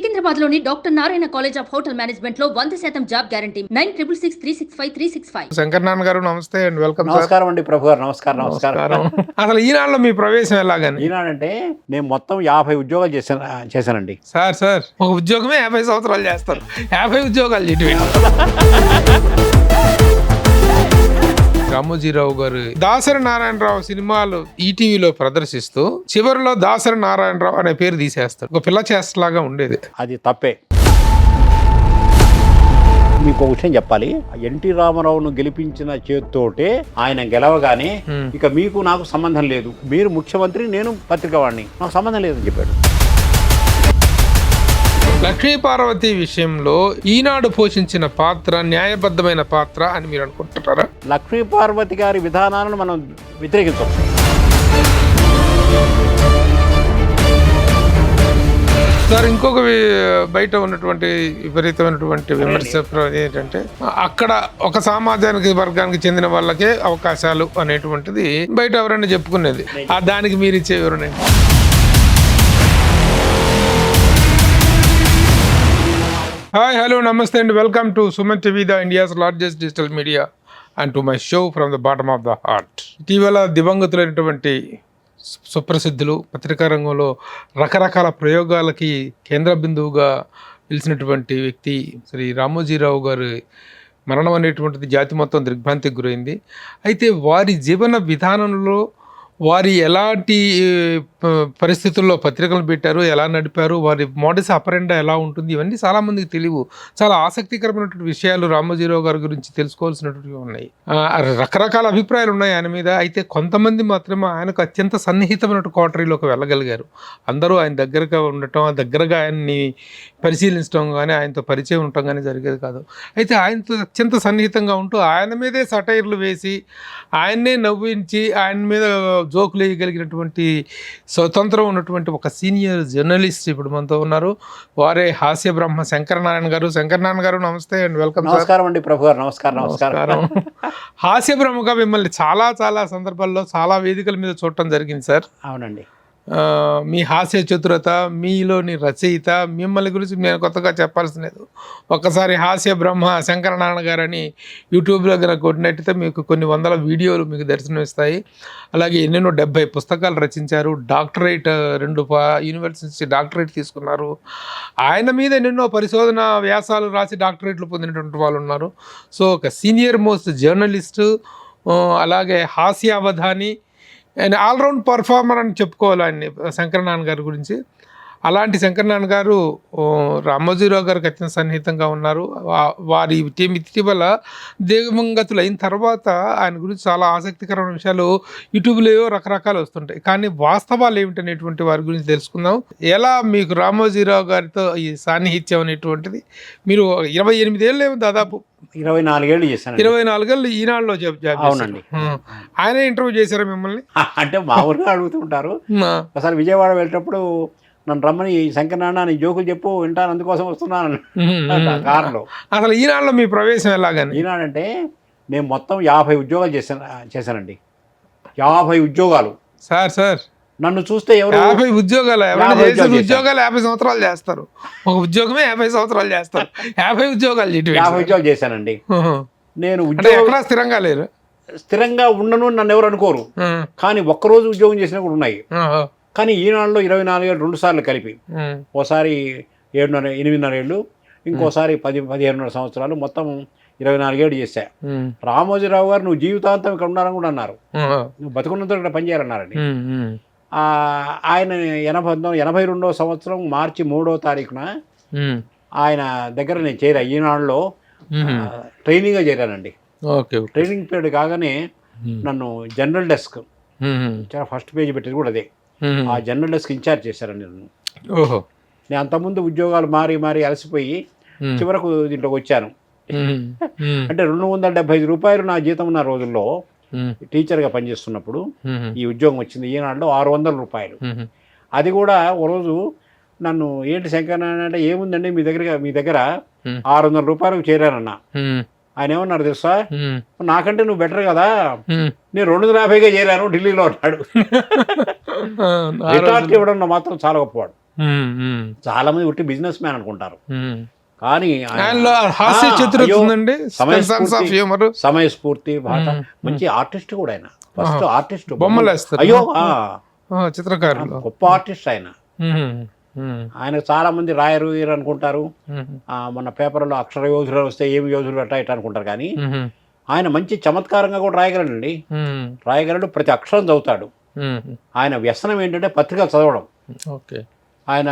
సికింద్రాబాద్లోని doctor Narayana college of hotel management లో 100% job guarantee 966365 Shankar నాన్న గారు నమస్తే అండ్ వెల్కమ్. నమస్కారం అండి ప్రభు గారు. నమస్కారం. అసలు ఈనాడులో మీ ప్రవేశం ఎలాగని? ఈనాడంటే నేను మొత్తం 50 ఉద్యోగాలు చేశానండి. సార్ ఒక ఉద్యోగమే 50 సంవత్సరాలు చేస్తారు. 50 ఉద్యోగాలు ఇటు రామోజీరావు గారు దాసరి నారాయణరావు సినిమాలు ఈటీవీలో ప్రదర్శిస్తూ చివరిలో దాసరి నారాయణరావు అనే పేరు తీసేస్తారు. ఒక పిల్ల చేస్తలాగా ఉండేది. అది తప్పే. మీకు ఒక విషయం చెప్పాలి. ఎన్టీ రామారావును గెలిపించిన చేతితోటే ఆయన గెలవగానే ఇక మీకు నాకు సంబంధం లేదు, మీరు ముఖ్యమంత్రి, నేను పత్రికవాడిని, నాకు సంబంధం లేదని చెప్పాడు. లక్ష్మీపార్వతి విషయంలో ఈనాడు పోషించిన పాత్ర న్యాయబద్ధమైన పాత్ర అని మీరు అనుకుంటున్నారా? లక్ష్మీపార్వతి గారి విధానాలను మనం వ్యతిరేకించవచ్చు. సార్ ఇంకొక బయట ఉన్నటువంటి విపరీతమైనటువంటి విమర్శ ఏంటంటే అక్కడ ఒక సామాజిక వర్గానికి చెందిన వాళ్ళకే అవకాశాలు అనేటువంటిది బయట ఎవరైనా చెప్పుకునేది. దానికి మీరు ఇచ్చే వివరణ ఏంటి? హాయ్, హలో, నమస్తే and welcome to Suman TV, the India's largest digital media, and to my show from the bottom of the heart. ఇటీవల దివంగతులైనటువంటి సుప్రసిద్ధులు, పత్రికా రంగంలో రకరకాల ప్రయోగాలకి కేంద్ర బిందువుగా పిలిచినటువంటి వ్యక్తి శ్రీ రామోజీరావు గారి మరణం అనేటువంటిది జాతి మొత్తం దిగ్భ్రాంతికి గురైంది. అయితే వారి జీవన విధానంలో వారి ఎలాంటి పరిస్థితుల్లో పత్రికలు పెట్టారు, ఎలా నడిపారు, వారి మోడస్ ఆపరెండా ఎలా ఉంటుంది, ఇవన్నీ చాలామందికి తెలియవు. చాలా ఆసక్తికరమైనటువంటి విషయాలు రామోజీరావు గారి గురించి తెలుసుకోవాల్సినటువంటివి ఉన్నాయి. రకరకాల అభిప్రాయాలు ఉన్నాయి ఆయన మీద. అయితే కొంతమంది మాత్రమే ఆయనకు అత్యంత సన్నిహితమైన కోటరీలోకి వెళ్ళగలిగారు. అందరూ ఆయన దగ్గరగా ఉండటం, దగ్గరగా ఆయన్ని పరిశీలించడం కానీ, ఆయనతో పరిచయం ఉండటం కానీ జరిగేది కాదు. అయితే ఆయనతో అత్యంత సన్నిహితంగా ఉంటూ ఆయన మీదే సటైర్లు వేసి, ఆయన్నే నవ్వించి, ఆయన మీద జోకులు వేయగలిగినటువంటి స్వతంత్రం ఉన్నటువంటి ఒక సీనియర్ జర్నలిస్ట్ ఇప్పుడు మనతో ఉన్నారు. వారే హాస్య బ్రహ్మ శంకరనారాయణ గారు. శంకరనారాయణ గారు నమస్తే అండ్ వెల్కమ్. నమస్కారం అండి ప్రభు గారు. నమస్కారం. హాస్య బ్రహ్మగా మిమ్మల్ని చాలా సందర్భాల్లో చాలా వేదికల మీద చూడటం జరిగింది సార్. అవునండి. మీ హాస్య చతురత, మీలోని రచయిత, మిమ్మల్ని గురించి నేను కొత్తగా చెప్పాల్సినది. ఒక్కసారి హాస్య బ్రహ్మ శంకరనారాయణ గారు అని యూట్యూబ్లో కనుక కొట్టినట్టయితే మీకు కొన్ని వందల వీడియోలు మీకు దర్శనమిస్తాయి. అలాగే ఎన్నెన్నో 70 పుస్తకాలు రచించారు. డాక్టరేట్ 2 యూనివర్సిటీ డాక్టరేట్ తీసుకున్నారు. ఆయన మీద ఎన్నెన్నో పరిశోధన వ్యాసాలు రాసి డాక్టరేట్లు పొందినటువంటి వాళ్ళు ఉన్నారు. సో ఒక సీనియర్ మోస్ట్ జర్నలిస్టు, అలాగే హాస్యావధాని అండ్ ఆల్రౌండ్ పర్ఫార్మర్ అని చెప్పుకోవాలి ఆయన్ని, శంకరనారాయణ గారి గురించి. అలాంటి శంకరనారాయణ గారు రామోజీరావు గారికి అత్యంత సన్నిహితంగా ఉన్నారు. వారి ఇటీవల దివంగతులు అయిన తర్వాత ఆయన గురించి చాలా ఆసక్తికరమైన విషయాలు యూట్యూబ్లో రకరకాలు వస్తుంటాయి. కానీ వాస్తవాలు ఏమిటనేటువంటి వారి గురించి తెలుసుకుందాం. ఎలా మీకు రామోజీరావు గారితో ఈ సాన్నిహిత్యం అనేటువంటిది, మీరు 28 ఏళ్ళు దాదాపు 24 ఏళ్ళు చేశాను. 24 ఏళ్ళు ఈనాడులో జాబ్. అవునండి. ఆయన ఇంటర్వ్యూ చేశారా మిమ్మల్ని? అంటే మామూలుగా అడుగుతుంటారు. ఒకసారి విజయవాడ వెళ్ళేటప్పుడు నన్ను రమ్మని, శంకరనారాయణ నీ జోకులు చెప్పు, వింటాను, అందుకోసం వస్తున్నాను కారులో. అసలు ఈనాడులో మీ ప్రవేశం ఎలాగని? ఈనాడంటే నేను మొత్తం 50 ఉద్యోగాలు చేశానండి. 50 ఉద్యోగాలు. సార్ నన్ను చూస్తే ఎవరు 50 ఉద్యోగాలు? ఉద్యోగాలు 50 సంవత్సరాలు చేస్తారు. ఒక ఉద్యోగమే 50 సంవత్సరాలు చేస్తారు. 50 ఉద్యోగాలు 50 ఉద్యోగాలు చేశానండి. నేను ఎక్కడా స్థిరంగా లేరు. స్థిరంగా ఉండను నన్ను ఎవరు అనుకోరు. కానీ ఒక్కరోజు ఉద్యోగం చేసినా కూడా ఉన్నాయి. కానీ ఈనాడులో 24 ఏళ్ళు 2 సార్లు కలిపి, ఓసారి 8.5 ఏళ్ళు, ఇంకోసారి 15 సంవత్సరాలు, మొత్తం 24 ఏళ్ళు చేశా. రామోజీరావు గారు నువ్వు జీవితాంతం ఇక్కడ ఉండాలని కూడా అన్నారు. నువ్వు బతుకున్నంత ఇక్కడ పనిచేయాలన్నారండి. ఆయన 82వ సంవత్సరం మార్చి 3వ తారీఖున ఆయన దగ్గర నేను చేరా. ఈనాడులో ట్రైనింగ్గా చేరానండి. ట్రైనింగ్ పీరియడ్ కాగానే నన్ను జనరల్ డెస్క్, ఫస్ట్ పేజీ పెట్టేది కూడా అదే, ఆ జనరల్ డెస్క్ ఇన్ఛార్జ్ చేశారండి నన్ను. నేను అంతకుముందు ఉద్యోగాలు మారి అలసిపోయి చివరకు దీంట్లోకి వచ్చాను. అంటే 275 రూపాయలు నా జీతం ఉన్న రోజుల్లో టీచర్గా పనిచేస్తున్నప్పుడు ఈ ఉద్యోగం వచ్చింది. ఈనాడులో 600 రూపాయలు. అది కూడా ఓ రోజు నన్ను, ఏంటి శంకరనారాయణ అంటే, ఏముందండి మీ దగ్గర 600 రూపాయలకు చేరానన్నా. ఆయన ఏమన్నారు తెలుసా, నాకంటే నువ్వు బెటర్ కదా, నేను 250గా చేరాను ఢిల్లీలో అన్నాడు. రిటార్ట్ ఇవ్వడంలో మాత్రం చాలా గొప్పవాడు. చాలా మంది ఉట్టి బిజినెస్ మ్యాన్ అనుకుంటారు. కానీ ఆయనలో హాస్య చతురత ఉందండి, సెన్స్ ఆఫ్ హ్యూమర్, సమయస్ఫూర్తి భాష, మంచి ఆర్టిస్ట్ కూడా ఆయన. ఫస్ట్ ఆర్టిస్ట్, బొమ్మలు వేస్తారు. అయ్యో చిత్రకారులు, గొప్ప ఆర్టిస్ట్ ఆయన. ఆయన చాలా మంది రాయరు వీరు అనుకుంటారు. మన పేపర్లో అక్షర యోధులు వస్తే ఏమి యోధులు ఇట్లా అనుకుంటారు. కానీ ఆయన మంచి చమత్కారంగా కూడా రాయగలడండి. రాయగలడు, ప్రతి అక్షరం చదువుతాడు. ఆయన వ్యసనం ఏంటంటే పత్రికలు చదవడం. ఆయన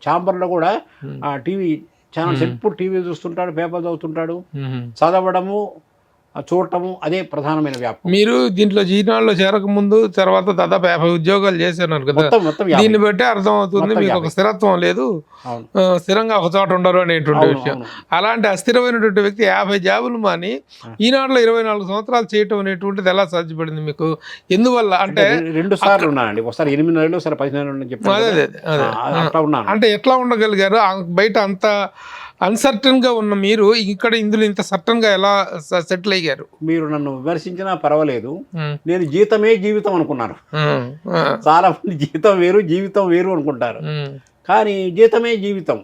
ఛాంబర్లో కూడా టీవీ ఛానల్స్ ఎప్పుడు టీవీ చూస్తుంటాడు, పేపర్ చదువుతుంటాడు. చదవడము, చూడటము అదే ప్రధానమైన వ్యాపారం. మీరు దీంట్లో జీనాల్లో చేరక ముందు తర్వాత దాదాపు 50 ఉద్యోగాలు చేశారు కదా. దీన్ని బట్టి అర్థం అవుతుంది మీకు ఒక స్థిరత్వం లేదు, స్థిరంగా ఒక చోట ఉండరు అనేటువంటి విషయం. అలాంటి అస్థిరమైనటువంటి వ్యక్తి 50 జాబులు మాని ఈనాడులో 24 సంవత్సరాలు చేయటం అనేటువంటిది ఎలా సాధ్యపడింది మీకు? ఎందువల్ల అంటే 2 సార్లు ఉన్నానండి. ఒకసారి 8 నెలలు, ఒకసారి 10 నెలలు చెప్పాను. అంటే ఎట్లా ఉండగలిగారు? బయట అంత అన్సర్టన్ గా ఉన్న మీరు ఇక్కడ ఇందులో ఇంత సర్టన్ గా ఎలా సెటిల్ అయ్యారు? మీరు నన్ను విమర్శించినా పర్వాలేదు, నేను జీతమే జీవితం అనుకున్నాను. చాలా మంది జీతం వేరు జీవితం వేరు అనుకుంటారు, కానీ జీతమే జీవితం.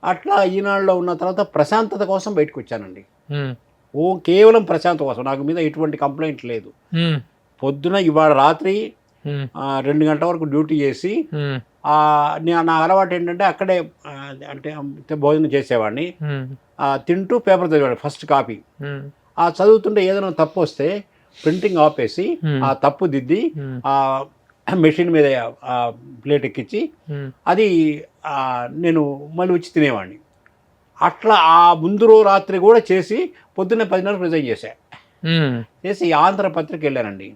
అట్లా ఈనాడులో ఉన్న తర్వాత ప్రశాంతత కోసం బయటకు వచ్చానండి. కేవలం ప్రశాంతత కోసం. నాకు మీద ఎటువంటి కంప్లైంట్ లేదు. పొద్దున ఇవాళ రాత్రి 2 గంటల వరకు డ్యూటీ చేసి నా అలవాటు ఏంటంటే అక్కడే అంటే భోజనం చేసేవాడిని, తింటూ పేపర్ చదివాడు ఫస్ట్ కాపీ. ఆ చదువుతుంటే ఏదైనా తప్పు వస్తే ప్రింటింగ్ ఆపేసి ఆ తప్పు దిద్ది ఆ మెషిన్ మీద ప్లేట్ ఎక్కించి అది నేను మళ్ళీ వచ్చి తినేవాడిని. అట్లా ఆ ముందు రాత్రి కూడా చేసి పొద్దున్నే 10 రిజైన్ చేసి ఆంధ్రపత్రిక వెళ్ళానండి.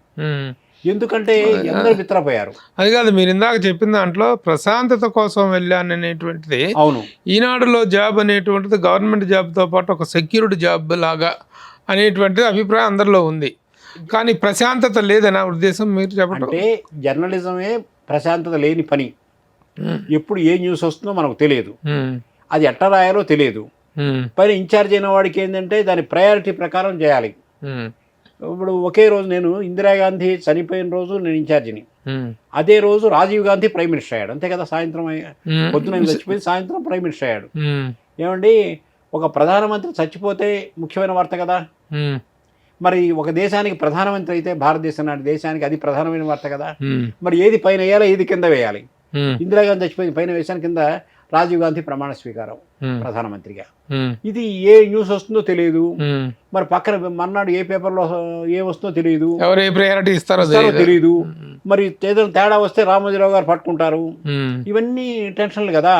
ఎందుకంటే అందరూ మిత్రపోయారు. అది కాదు, మీరు ఇందాక చెప్పిన దాంట్లో ప్రశాంతత కోసం వెళ్ళాను అనేటువంటిది. అవును, ఈనాడులో జాబ్ అనేటువంటిది గవర్నమెంట్ జాబ్తో పాటు ఒక సెక్యూరిటీ జాబ్ లాగా అనేటువంటిది అభిప్రాయం అందరిలో ఉంది. కానీ ప్రశాంతత లేదనా ఉద్దేశం మీరు చెప్పండి? అంటే జర్నలిజమే ప్రశాంతత లేని పని. ఎప్పుడు ఏ న్యూస్ వస్తుందో మనకు తెలియదు, అది ఎట్లా రాయాలో తెలియదు. పైన ఇన్ఛార్జ్ అయిన వాడికి ఏంటంటే దాని ప్రయారిటీ ప్రకారం చేయాలి. ఇప్పుడు ఒకే రోజు నేను ఇందిరాగాంధీ చనిపోయిన రోజు నేను ఇన్ఛార్జిని, అదే రోజు రాజీవ్ గాంధీ ప్రైమ్ మినిస్టర్ అయ్యాడు. అంతే కదా, సాయంత్రం పొద్దున చచ్చిపోయి సాయంత్రం ప్రైమ్ మినిస్టర్ అయ్యాడు. ఏమండి, ఒక ప్రధానమంత్రి చచ్చిపోతే ముఖ్యమైన వార్త కదా. మరి ఒక దేశానికి ప్రధానమంత్రి అయితే, భారతదేశం నాటి దేశానికి అది ప్రధానమైన వార్త కదా. మరి ఏది పైన వేయాలి, ఏది కింద వేయాలి? ఇందిరాగాంధీ చచ్చిపోయింది పైన వేసాను, కింద రాజీవ్ గాంధీ ప్రమాణ స్వీకారం ప్రధానమంత్రిగా. ఇది ఏ న్యూస్ వస్తుందో తెలియదు. మరి పక్కన మర్నాడు ఏ పేపర్లో ఏ వస్తుందో తెలియదు, ఇస్తారో తెలియదు. మరి ఏదైనా తేడా వస్తే రామోజీరావు గారు పట్టుకుంటారు. ఇవన్నీ టెన్షన్లు కదా.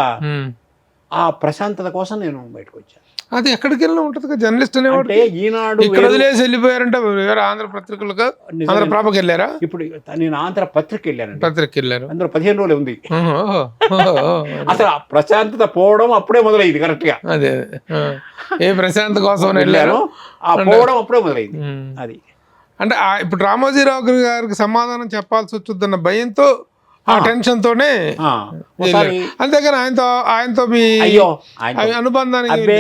ఆ ప్రశాంతత కోసం నేను బయటకు వచ్చాను. అది ఎక్కడికి వెళ్ళినా ఉంటుంది కదా, జర్నలిస్ట్ అనేవాడు. ఈనాడు ఇక్కడ వదిలేసి వెళ్ళిపోయారంటే ఆంధ్ర పత్రికలకు, ఆంధ్ర ప్రాపకి వెళ్ళారా? ఇప్పుడు నేను ఆంధ్ర పత్రిక వెళ్ళాను. పత్రిక వెళ్ళారు, అందులో 15 రోజులు ఉంది. అసలు ప్రశాంతత పోవడం అప్పుడే మొదలైంది. కరెక్ట్ గా అదే ఏ ప్రశాంతత కోసం వెళ్ళారు, ఆ పోవడం అప్పుడే మొదలైంది. అది అంటే ఇప్పుడు రామోజీరావు గారికి సమాధానం చెప్పాల్సి వచ్చుద్దన్న భయంతో, ఆ టెన్షన్ తోనే. అంతేగాని ఆయనతో మీ అనుబంధానికి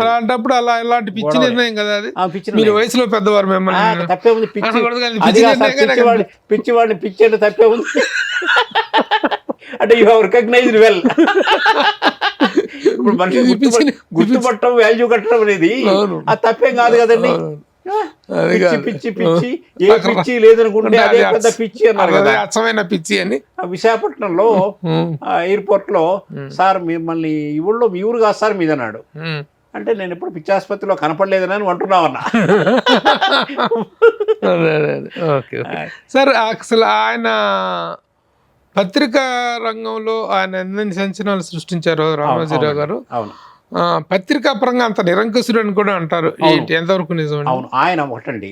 అలాంటప్పుడు అలా ఇలాంటి పిచ్చి నిర్ణయం కదా అది. మీరు వయసులో పెద్దవారు, మిమ్మల్ని తప్పే ఉంది. పిచ్చివాడిని పిచ్చేది తప్పే ఉంది. అంటే యూ హావ్ రికగ్నైజ్డ్ వెల్. ఇప్పుడు మనిషి గుర్తుపట్టడం, వాల్యూ కట్టడం అనేది అది తప్పేం కాదు కదండి. పిచ్చి పిచ్చి ఏ పిచ్చి లేదనుకుంటే అదే పెద్ద పిచ్చి అన్నారు కదా, అచ్చమైన పిచ్చి అని. విశాఖపట్నంలో ఎయిర్పోర్ట్ లో, సార్ మిమ్మల్ని ఈ ఊళ్ళో మీ ఊరు కాదు సార్ మీద అన్నాడు. అంటే నేను ఎప్పుడు పిచ్చి ఆసుపత్రిలో కనపడలేదని అంటున్నావన్నా. సార్ అసలు ఆయన పత్రికా రంగంలో ఆయన ఎన్ని సంచలనాలు సృష్టించారు రామోజీరావు గారు. అవును, పత్రికా పరంగా అంత నిరంకుశుడు అని కూడా అంటారు. ఎంతవరకు నిజం? అవును, ఆయన ఒకటండి,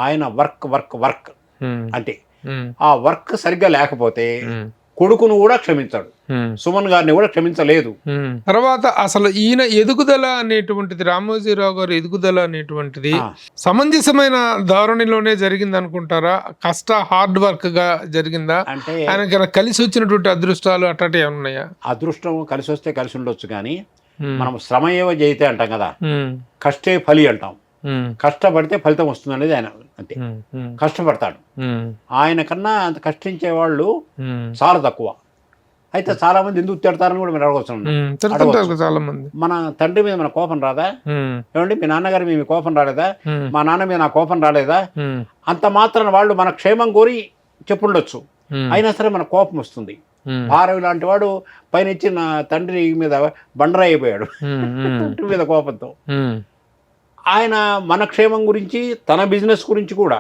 ఆయన వర్క్ అంటే ఆ వర్క్ సరిగ్గా లేకపోతే కొడుకును కూడా క్షమించాడు, సుమన్ గారిని కూడా క్షమించలేదు. తర్వాత అసలు ఈయన ఎదుగుదల అనేటువంటిది, రామోజీరావు గారు ఎదుగుదల అనేటువంటిది సమంజసమైన ధోరణిలోనే జరిగింది అనుకుంటారా? హార్డ్ వర్క్ గా జరిగిందా? అంటే ఆయనకి కలిసి వచ్చినటువంటి అదృష్టాలు అట్లాంటివి ఏమైనా ఉన్నాయా? అదృష్టం కలిసి వస్తే కలిసి ఉండొచ్చు, కానీ మనం శ్రమయేవ జయితే అంటాం కదా, కష్టే ఫలి అంటాం. కష్టపడితే ఫలితం వస్తుంది అనేది ఆయన. అంతే, కష్టపడతాడు. ఆయన కన్నా అంత కష్టించే వాళ్ళు చాలా తక్కువ. అయితే చాలా మంది ఎందుకు తిడతారని కూడా మీరు అడగవచ్చు. తిడుతుంటారు చాలా మంది. మన తండ్రి మీద మన కోపం రాదా? ఏమండి మీ నాన్నగారి మీద మీ కోపం రాలేదా? మా నాన్న మీద నా కోపం రాలేదా? అంత మాత్రాన వాళ్ళు మన క్షేమం కోరి చెప్పుండొచ్చు, అయినా సరే మన కోపం వస్తుంది. భారవి లాంటి వాడు పైన ఇచ్చి నా తండ్రి మీద బండరాయి అయిపోయాడు తండ్రి మీద కోపంతో. ఆయన మన క్షేమం గురించి, తన బిజినెస్ గురించి కూడా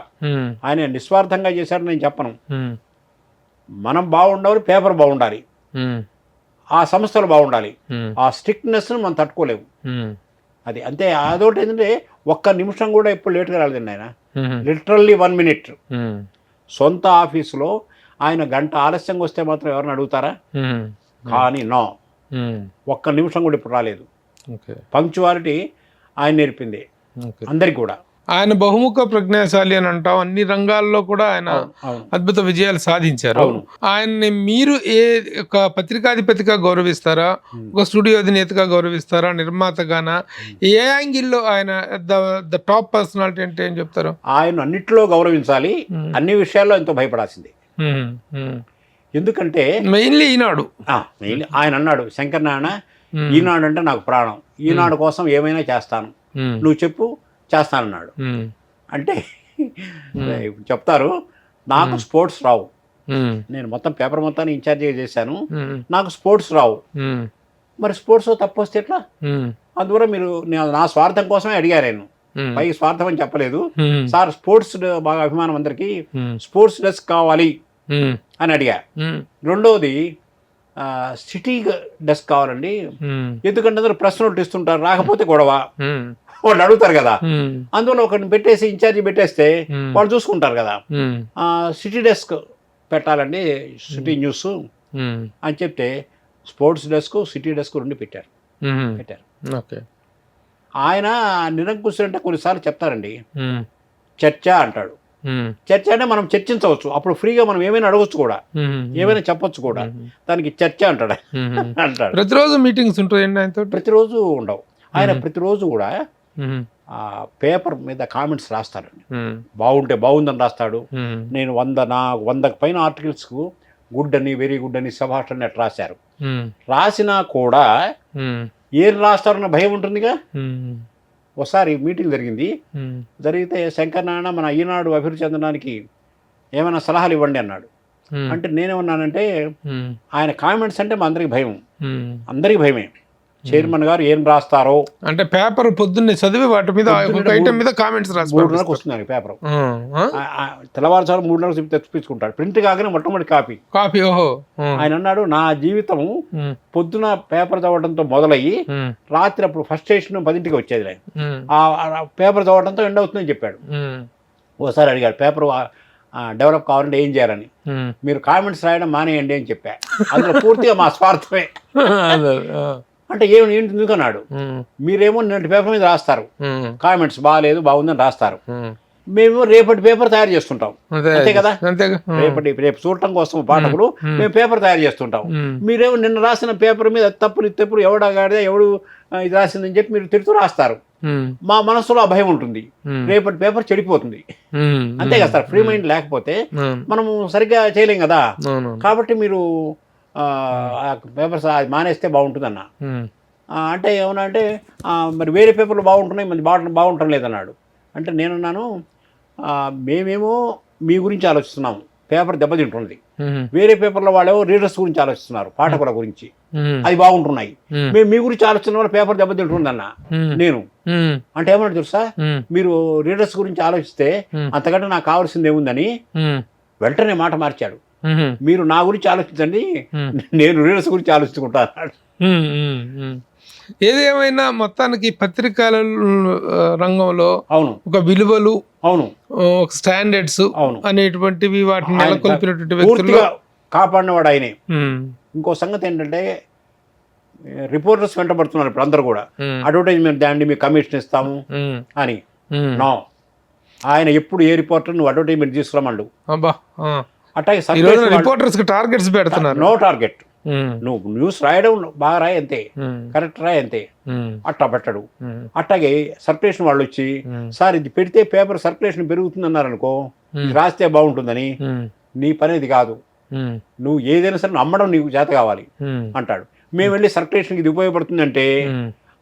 ఆయన నిస్వార్థంగా చేశారని నేను చెప్పను. మనం బాగుండాలి, పేపర్ బాగుండాలి, ఆ సంస్థలు బాగుండాలి. ఆ స్ట్రిక్ట్నెస్ మనం తట్టుకోలేము. అది అంతే. అదొకటి ఏంటంటే ఒక్క నిమిషం కూడా ఎప్పుడు లేట్గా రాలేదండి ఆయన. Literally 1 minute. సొంత ఆఫీసులో ఆయన గంట ఆలస్యంగా వస్తే మాత్రం ఎవరిని అడుగుతారా? కానీ నో, ఒక్క నిమిషం కూడా ఇప్పుడు రాలేదు. పంక్చువాలిటీ ఆయన నేర్పింది అందరికి కూడా. ఆయన బహుముఖ ప్రజ్ఞాశాలి అని అంటాం. అన్ని రంగాల్లో కూడా ఆయన అద్భుత విజయాలు సాధించారు. ఆయన్ని మీరు ఒక పత్రికాధిపతిగా గౌరవిస్తారా, ఒక స్టూడియో అధినేతగా గౌరవిస్తారా, నిర్మాతగానా? ఏ యాంగిల్లో ఆయన ద టాప్ పర్సనాలిటీ అంటే ఏం చెప్తారు? ఆయన అన్నిట్లో గౌరవించాలి, అన్ని విషయాల్లో ఎంతో భయపడాల్సింది. ఎందుకంటే మెయిన్లీ ఈనాడు. ఆయన అన్నాడు, శంకర్ నారాయణ, ఈనాడు అంటే నాకు ప్రాణం, ఈనాడు కోసం ఏమైనా చేస్తాను, నువ్వు చెప్పు చేస్తానన్నాడు. అంటే చెప్తారు, నాకు స్పోర్ట్స్ రావు, నేను మొత్తం పేపర్ మొత్తాన్ని ఇన్ఛార్జిగా చేశాను, నాకు స్పోర్ట్స్ రావు, మరి స్పోర్ట్స్ తప్పు వస్తే ఎట్లా? అందువల్ల మీరు నా స్వార్థం కోసమే అడిగారు. నేను పై స్వార్థం అని చెప్పలేదు సార్. స్పోర్ట్స్ బాగా అభిమానం అందరికి, స్పోర్ట్స్ డ్రెస్ కావాలి అని అడిగా. రెండవది సిటీ డెస్క్ కావాలండి, ఎందుకంటే అందరూ ప్రెస్ నోట్ ఇస్తుంటారు, రాకపోతే గొడవ, వాళ్ళు అడుగుతారు కదా. అందువల్ల ఒకరిని పెట్టేసి ఇన్ఛార్జి పెట్టేస్తే వాళ్ళు చూసుకుంటారు కదా. సిటీ డెస్క్ పెట్టాలండి, సిటీ న్యూస్ అని చెప్తే స్పోర్ట్స్ డెస్క్, సిటీ డెస్క్ 2 పెట్టారు. ఆయన నిరంకుశుడు అంటే కొన్నిసార్లు చెప్తారండి, చర్చ అంటాడు. చర్చ అంటే మనం చర్చించవచ్చు, అప్పుడు ఫ్రీగా మనం ఏమైనా అడగచ్చు కూడా, ఏమైనా చెప్పొచ్చు కూడా, దానికి చర్చ అంటాడు. అంటాడు ప్రతిరోజు మీటింగ్స్ ఉంటాయండి ఆయనతో? ప్రతిరోజు ఉండవు. ఆయన ప్రతిరోజు కూడా ఆ పేపర్ మీద కామెంట్స్ రాస్తాడండి. బాగుంటే బాగుందని రాస్తాడు. నేను 100కు పైన ఆర్టికల్స్కు గుడ్ అని, వెరీ గుడ్ అని, శభాష్ అని అట్లా రాశారు. రాసినా కూడా ఏం రాస్తారన్న భయం ఉంటుందిగా. ఒకసారి మీటింగ్ జరిగితే శంకర్ నారాయణ మన ఈనాడు అభివృద్ధి చెందడానికి ఏమైనా సలహాలు ఇవ్వండి అన్నాడు. అంటే నేనేమన్నానంటే, ఆయన కామెంట్స్ అంటే మా అందరికి భయం, అందరికి భయమే. చైర్మన్ గారు ఏం రాస్తారో అంటే పేపర్ పొద్దున్నే చదివి వాటి మీద ఐటమ్ మీద కామెంట్స్ రాసి 3:30కు వస్తుంది పేపర్. తెల్లవారుజాము 3:30 తెప్పించుకుంటాడు. ప్రింట్ కాగానే మొట్టమొదటి కాపీ. ఓహో. ఆయన అన్నాడు, నా జీవితం పొద్దున పేపర్ చదవడంతో మొదలయ్యి రాత్రి అప్పుడు ఫస్ట్ స్టేషన్ 10ంటికి వచ్చేది. ఆ పేపర్ చదవడంతో ఎండ్ అవుతుందని చెప్పాడు. ఓసారి అడిగాడు, పేపర్ డెవలప్ కావాలంటే ఏం చేయాలని. మీరు కామెంట్స్ రాయడం మానేయండి అని చెప్పా. అందులో పూర్తిగా మా స్వార్థమే. అంటే ఏంటి ఎందుకన్నాడు, మీరేమో నిన్నటి పేపర్ మీద రాస్తారు, కామెంట్స్ బాగాలేదు బాగుందని రాస్తారు, మేము రేపటి పేపర్ తయారు చేస్తుంటాం, అంతే కదా. రేపు చూడటం కోసం పాఠకులు మేము పేపర్ తయారు చేస్తుంటాం. మీరేమో నిన్న రాసిన పేపర్ మీద తప్పులు ఎవడాగాడిదా ఎవడు ఇది రాసిందని చెప్పి మీరు తిడుతూ రాస్తారు. మా మనసులో ఆ భయం ఉంటుంది, రేపటి పేపర్ చెడిపోతుంది, అంతే కదా సార్. ఫ్రీ మైండ్ లేకపోతే మనము సరిగ్గా చేయలేం కదా. కాబట్టి మీరు పేపర్స్ అది మానేస్తే బాగుంటుందన్న. అంటే ఏమన్నా అంటే మరి వేరే పేపర్లు బాగుంటున్నాయి, మంది బాగుంటం లేదన్నాడు. అంటే నేనున్నాను, మేమేమో మీ గురించి ఆలోచిస్తున్నాము, పేపర్ దెబ్బతింటుంది. వేరే పేపర్లో వాళ్ళేమో రీడర్స్ గురించి ఆలోచిస్తున్నారు, పాఠకుల గురించి, అది బాగుంటున్నాయి. మేము మీ గురించి ఆలోచిస్తున్న వాళ్ళు పేపర్ దెబ్బతింటుందన్న నేను. అంటే ఏమన్నా తెలుసా, మీరు రీడర్స్ గురించి ఆలోచిస్తే అంతకంటే నాకు కావాల్సింది ఏముందని వెంటనే మాట మార్చాడు. మీరు నా గురించి ఆలోచించండి, నేను రీడర్స్ గురించి ఆలోచించుకుంటాను. ఏదేమైనా మొత్తానికి పత్రికల రంగంలో అవును ఒక విలువలు, అవును ఒక స్టాండర్డ్స్ అవును అనేటువంటివి వాటిని నెలకొల్పినటువంటి వ్యక్తులు కాపాడినవాడు ఆయనే. ఇంకో సంగతి ఏంటంటే, రిపోర్టర్స్ వెంటబడుతున్నారు ఇప్పుడు అందరు కూడా, అడ్వర్టైజ్మెంట్ దాండి మీకు కమిషన్ ఇస్తాము అని. నో, ఆయన ఎప్పుడు ఏ రిపోర్టర్ నువ్వు అడ్వర్టైజ్మెంట్ తీసుకురమండు. అట్లాగే రిపోర్టర్స్ టార్గెట్స్ పెడుతున్నారు. నో టార్గెట్, నువ్వు న్యూస్ రాయడం బాగా రాయి అంతే, కరెక్ట్ రాయి అంతే, అట్టా పెట్టడు. అట్లాగే సర్క్యులేషన్ వాళ్ళు వచ్చి, సార్ ఇది పెడితే పేపర్ సర్క్యులేషన్ పెరుగుతుంది అన్నారు అనుకో, ఇది రాస్తే బాగుంటుందని. నీ పని ఇది కాదు, నువ్వు ఏదైనా సరే అమ్మడం నీకు చేత కావాలి అంటాడు. మేము వెళ్ళి సర్క్యులేషన్కి ఇది ఉపయోగపడుతుందంటే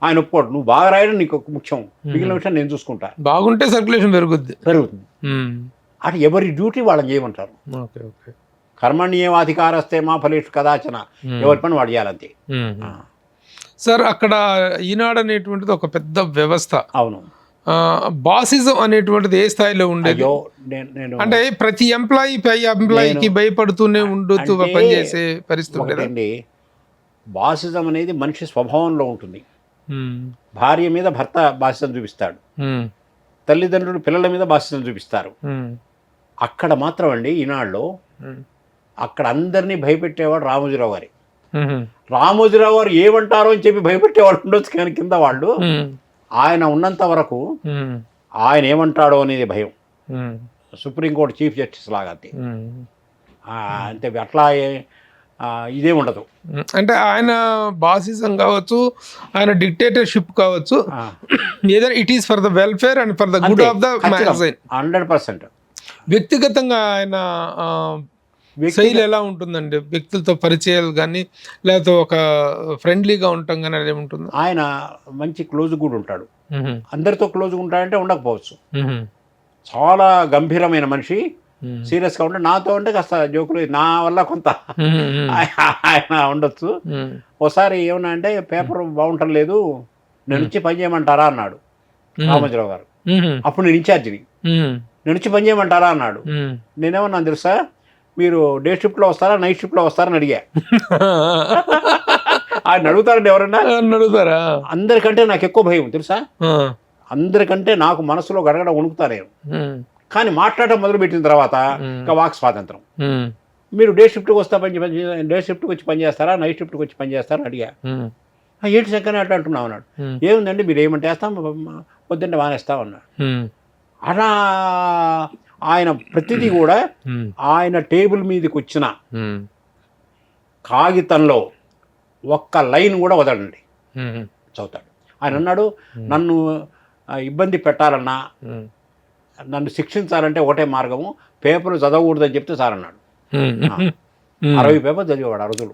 ఆయన ఒప్పుకోడు. నువ్వు బాగా రాయడం నీకు ముఖ్యం, మిగిలిన విషయం నేను చూసుకుంటా. బాగుంటే సర్క్యులేషన్ పెరుగుతుంది. అటు ఎవరి డ్యూటీ వాళ్ళని చేయమంటారు. కర్మణ్యేవాధికారస్తే మా ఫలేషు కదాచన, ఎవరి పని వాడు చేయాలంతే. సార్ అక్కడ ఈనాడు అనేటువంటిది ఒక పెద్ద వ్యవస్థ. అవును. బాసిజం అనేటువంటిది ఏ స్థాయిలో ఉండేది? అంటే ప్రతి ఎంప్లాయీ పై ఎంప్లాయీకి భయపడుతూనే ఉండుతూ పనిచేసే పరిస్థితి ఉండేది. బాసిజం అనేది మనిషి స్వభావంలో ఉంటుంది. భార్య మీద భర్త బాసిజం చూపిస్తాడు, తల్లిదండ్రులు పిల్లల మీద బాసిజం చూపిస్తారు. అక్కడ మాత్రం అండి ఈనాడులో అక్కడ అందరినీ భయపెట్టేవాడు రామోజీరావు గారి. రామోజీరావు గారు ఏమంటారో అని చెప్పి భయపెట్టేవాళ్ళు ఉండొచ్చు, కానీ కింద వాళ్ళు ఆయన ఉన్నంత వరకు ఆయన ఏమంటాడో అనేది భయం. సుప్రీంకోర్టు చీఫ్ జస్టిస్ లాగా అంతే. అంతే, అట్లా ఇదే ఉండదు. అంటే ఆయన బాసిజం కావచ్చు, ఆయన డిక్టేటర్షిప్ కావచ్చు, ఏదైనా it is for the welfare and for the good of the magazine. 100%. వ్యక్తిగతంగా ఆయన శైలి ఎలా ఉంటుందండి? వ్యక్తులతో పరిచయాలు కానీ లేకపోతే ఒక ఫ్రెండ్లీగా ఉంటాం కానీ అది ఏముంటుంది? ఆయన మంచి క్లోజ్ కూడా ఉంటాడు. అందరితో క్లోజ్గా ఉంటాడంటే ఉండకపోవచ్చు. చాలా గంభీరమైన మనిషి, సీరియస్గా ఉంటే నాతో అంటే కాస్త జోకులు నా వల్ల కొంత ఆయన ఉండొచ్చు. ఒకసారి ఏమన్నా అంటే పేపర్ బాగుంటలేదు, నేను వచ్చి పని చేయమంటారా అన్నాడు రామోజీరావు గారు. అప్పుడు నేను ఇన్ఛార్జిని. నేను వచ్చి పని చేయమంటారా అన్నాడు. నేనేమన్నా తెలుసా, మీరు డే షిఫ్ట్లో వస్తారా నైట్ షిఫ్ట్లో వస్తారని అడిగా. ఆయన అడుగుతారండి ఎవరన్నా? అడుగుతారా? అందరికంటే నాకు ఎక్కువ భయం తెలుసా, అందరికంటే నాకు మనసులో గడగడ వణుకుతారేమో. కానీ మాట్లాడటం మొదలుపెట్టిన తర్వాత ఇంకా వాక్ స్వాతంత్రం. మీరు డే షిఫ్ట్కి వస్తా డే షిఫ్ట్కి వచ్చి పని చేస్తారా నైట్ షిఫ్ట్కి వచ్చి పని చేస్తారా అని అడిగా. ఏంటి శంకర్ అట్లా అంటున్నావు అన్నాడు. ఏముందండి మీరు ఏమంటే వేస్తాం, పొద్దున్నే మానేస్తాం అన్నాడు. అలా ఆయన ప్రతిదీ కూడా ఆయన టేబుల్ మీదకి వచ్చిన కాగితంలో ఒక్క లైన్ కూడా వదలండి, చదువుతాడు. ఆయన అన్నాడు, నన్ను ఇబ్బంది పెట్టాలన్నా నన్ను శిక్షించాలంటే ఒకటే మార్గము, పేపర్లు చదవకూడదని చెప్తే సార్ అన్నాడు. 60 పేపర్ చదివేవాడు ఆ రోజులు.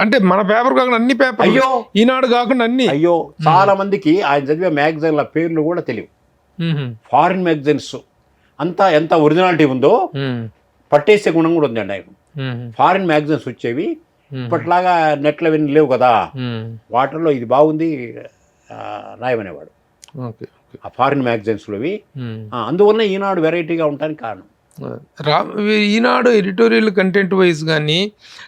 అంటే మన పేపర్ కాకుండా అన్ని పేపర్, అయ్యో ఈనాడు కాకుండా అన్ని. అయ్యో చాలా మందికి ఆయన చదివే మ్యాగజైన్ల పేర్లు కూడా తెలియవు. ఫారిన్ మ్యాగజైన్స్ అంతా ఎంత ఒరిజినాలిటీ ఉందో పట్టేసే గుణం కూడా ఉందండి ఆయన. ఫారిన్ మ్యాగజైన్స్ వచ్చేవి, ఇప్పట్లాగా నెట్లో విని లేవు కదా, వాటిల్లో ఇది బాగుంది రాయమనేవాడు ఆ ఫారిన్ మ్యాగజైన్స్లోవి. అందువల్ల ఈనాడు వెరైటీగా ఉండడానికి కారణం. ఈనాడు ఎడిటోరియల్ కంటెంట్ వైజ్ కానీ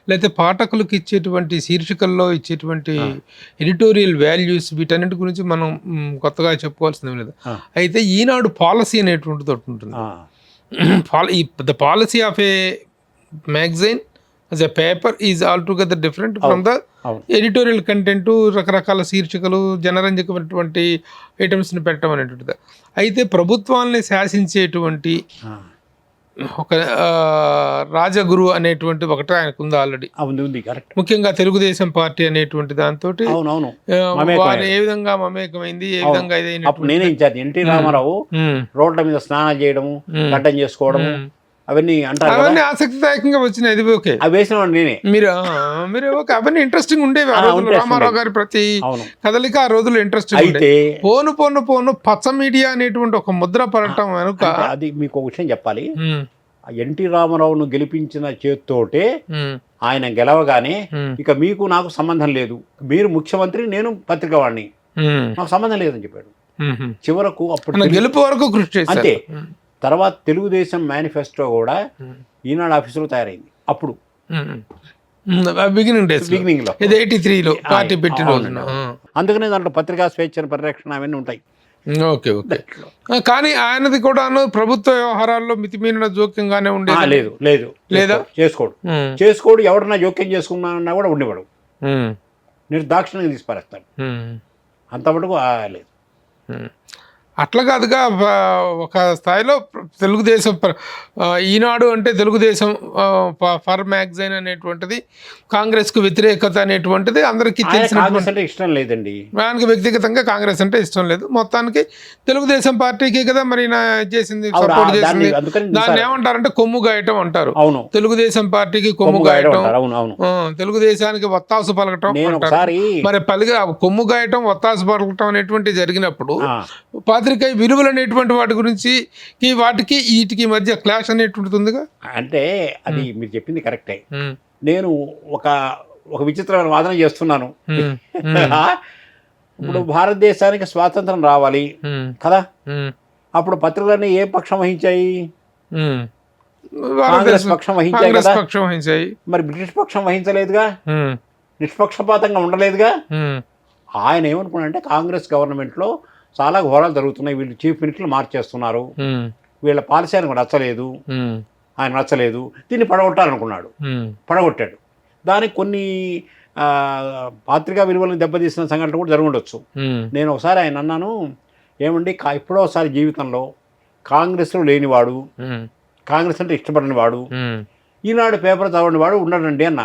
లేకపోతే పాఠకులకు ఇచ్చేటువంటి శీర్షికల్లో ఇచ్చేటువంటి ఎడిటోరియల్ వాల్యూస్ వీటన్నిటి గురించి మనం కొత్తగా చెప్పుకోవాల్సింది లేదు. అయితే ఈనాడు పాలసీ అనేటువంటిది ఒకటి ఉంటుంది. The policy of A magazine as a paper is altogether different from the editorial content, రకరకాల శీర్షికలు, జనరంజకమైనటువంటి ఐటమ్స్ని పెట్టడం అనేటువంటిది. అయితే ప్రభుత్వాన్ని శాసించేటువంటి ఒక రాజగురు అనేటువంటి ఒకటి ఆయనకు ఉంది ఆల్రెడీ. ముఖ్యంగా తెలుగుదేశం పార్టీ అనేటువంటి దాంతో వారు ఏ విధంగా మమేకమైంది, ఏ విధంగా నేనే ఇచ్చాను. ఎన్టీ రామారావు రోడ్ల మీద స్నానం చేయడము, గడ్డం చేసుకోవడము అవన్నీ అంటారు, అవన్నీ ఆసక్తిదాయకంగా వచ్చినాయి. ఇది ఓకే, అవి వేసిన నేనే. మీరు ఓకే, అవన్నీ ఇంట్రెస్టింగ్ ఉండేవి ఆ రోజులు. రామారావు గారి ప్రతి కదలిక ఆ రోజుల్లో ఇంట్రెస్టింగ్ అయితే పోను పచ్చ మీడియా అనేటువంటి ఒక ముద్ర పడటం వెనుక అది మీకు ఒక విషయం చెప్పాలి. ఎన్టీ రామారావును గెలిపించిన చేత్తోటే ఆయన గెలవగానే ఇక మీకు నాకు సంబంధం లేదు, మీరు ముఖ్యమంత్రి, నేను పత్రిక వాడిని, నాకు సంబంధం లేదని చెప్పాడు. చివరకు అప్పుడు గెలుపు వరకు కృషి చేశారు. అంతే. తర్వాత తెలుగుదేశం మేనిఫెస్టో కూడా ఈనాడు ఆఫీసులో తయారైంది అప్పుడు బిగినింగ్ లో 83లో పార్టీ పెట్టిన రోజున. అందుకనే దాంట్లో పత్రికా స్వేచ్ఛ పరిరక్షణ అవన్నీ ఉంటాయి. Okay okay. కానీ ఆయనది కూడా ప్రభుత్వ వ్యవహారాల్లో మితిమీరిన జోక్యంగానే ఉండేది. లేదు లేదు లేదా చేసుకోడు. ఎవరన్నా జోక్యం చేసుకున్నా కూడా ఉండేవాడు, నిర్దాక్షిణ్యంగా తీసిపారేస్తాడు. అంత మటుకు లేదు. అట్లా కాదుగా ఒక స్థాయిలో తెలుగుదేశం ఈనాడు అంటే తెలుగుదేశం ఫర్ మ్యాగజైన్ అనేటువంటిది కాంగ్రెస్కు వ్యతిరేకత అనేటువంటిది అందరికీ కాంగ్రెస్ అంటే ఇష్టం లేదండి. ఆయనకి వ్యక్తిగతంగా కాంగ్రెస్ అంటే ఇష్టం లేదు. మొత్తానికి తెలుగుదేశం పార్టీకి కదా మరి చేసింది, సపోర్ట్ చేసింది. దాన్ని ఏమంటారంటే కొమ్ము గాయటం అంటారు. అవును, తెలుగుదేశం పార్టీకి కొమ్ము గాయటం, తెలుగుదేశానికి ఒత్తాసు పలకటం. మరి కొమ్ము గాయటం, ఒత్తాసు పలకటం అనేటువంటి జరిగినప్పుడు పాత్రికేయ విలువలు అనేటువంటి వాటి గురించి వాటికి వీటికి మధ్య క్లాష్ అనేటువంటిది ఉందిగా. అంటే అది మీరు చెప్పింది కరెక్టే. నేను ఒక విచిత్రమైన వాదన చేస్తున్నాను. ఇప్పుడు భారతదేశానికి స్వాతంత్రం రావాలి కదా, అప్పుడు పత్రికలన్నీ ఏ పక్షం వహించాయి? కాంగ్రెస్ పక్షం వహించాయి కదా. మరి బ్రిటిష్ పక్షం వహించలేదుగా, నిష్పక్షపాతంగా ఉండలేదుగా. ఆయన ఏమనుకున్నాడంటే కాంగ్రెస్ గవర్నమెంట్లో చాలా ఘోరాలు జరుగుతున్నాయి, వీళ్ళు చీఫ్ మినిస్టర్లు మార్చేస్తున్నారు, వీళ్ళ పాలసీ ఆయనకు నచ్చలేదు, ఆయన నచ్చలేదు, దీన్ని పడగొట్టాలనుకున్నాడు. పడగొట్టాడు. దానికి కొన్ని పాత్రికా విలువలను దెబ్బతీసిన సంఘటనలు కూడా జరుగుండొచ్చు. నేను ఒకసారి ఆయన అన్నాను, ఏమండి ఎప్పుడో ఒకసారి జీవితంలో కాంగ్రెస్లో లేనివాడు, కాంగ్రెస్ అంటే ఇష్టపడిన వాడు, ఈనాడు పేపర్ చదవని వాడు ఉండడండి అన్న.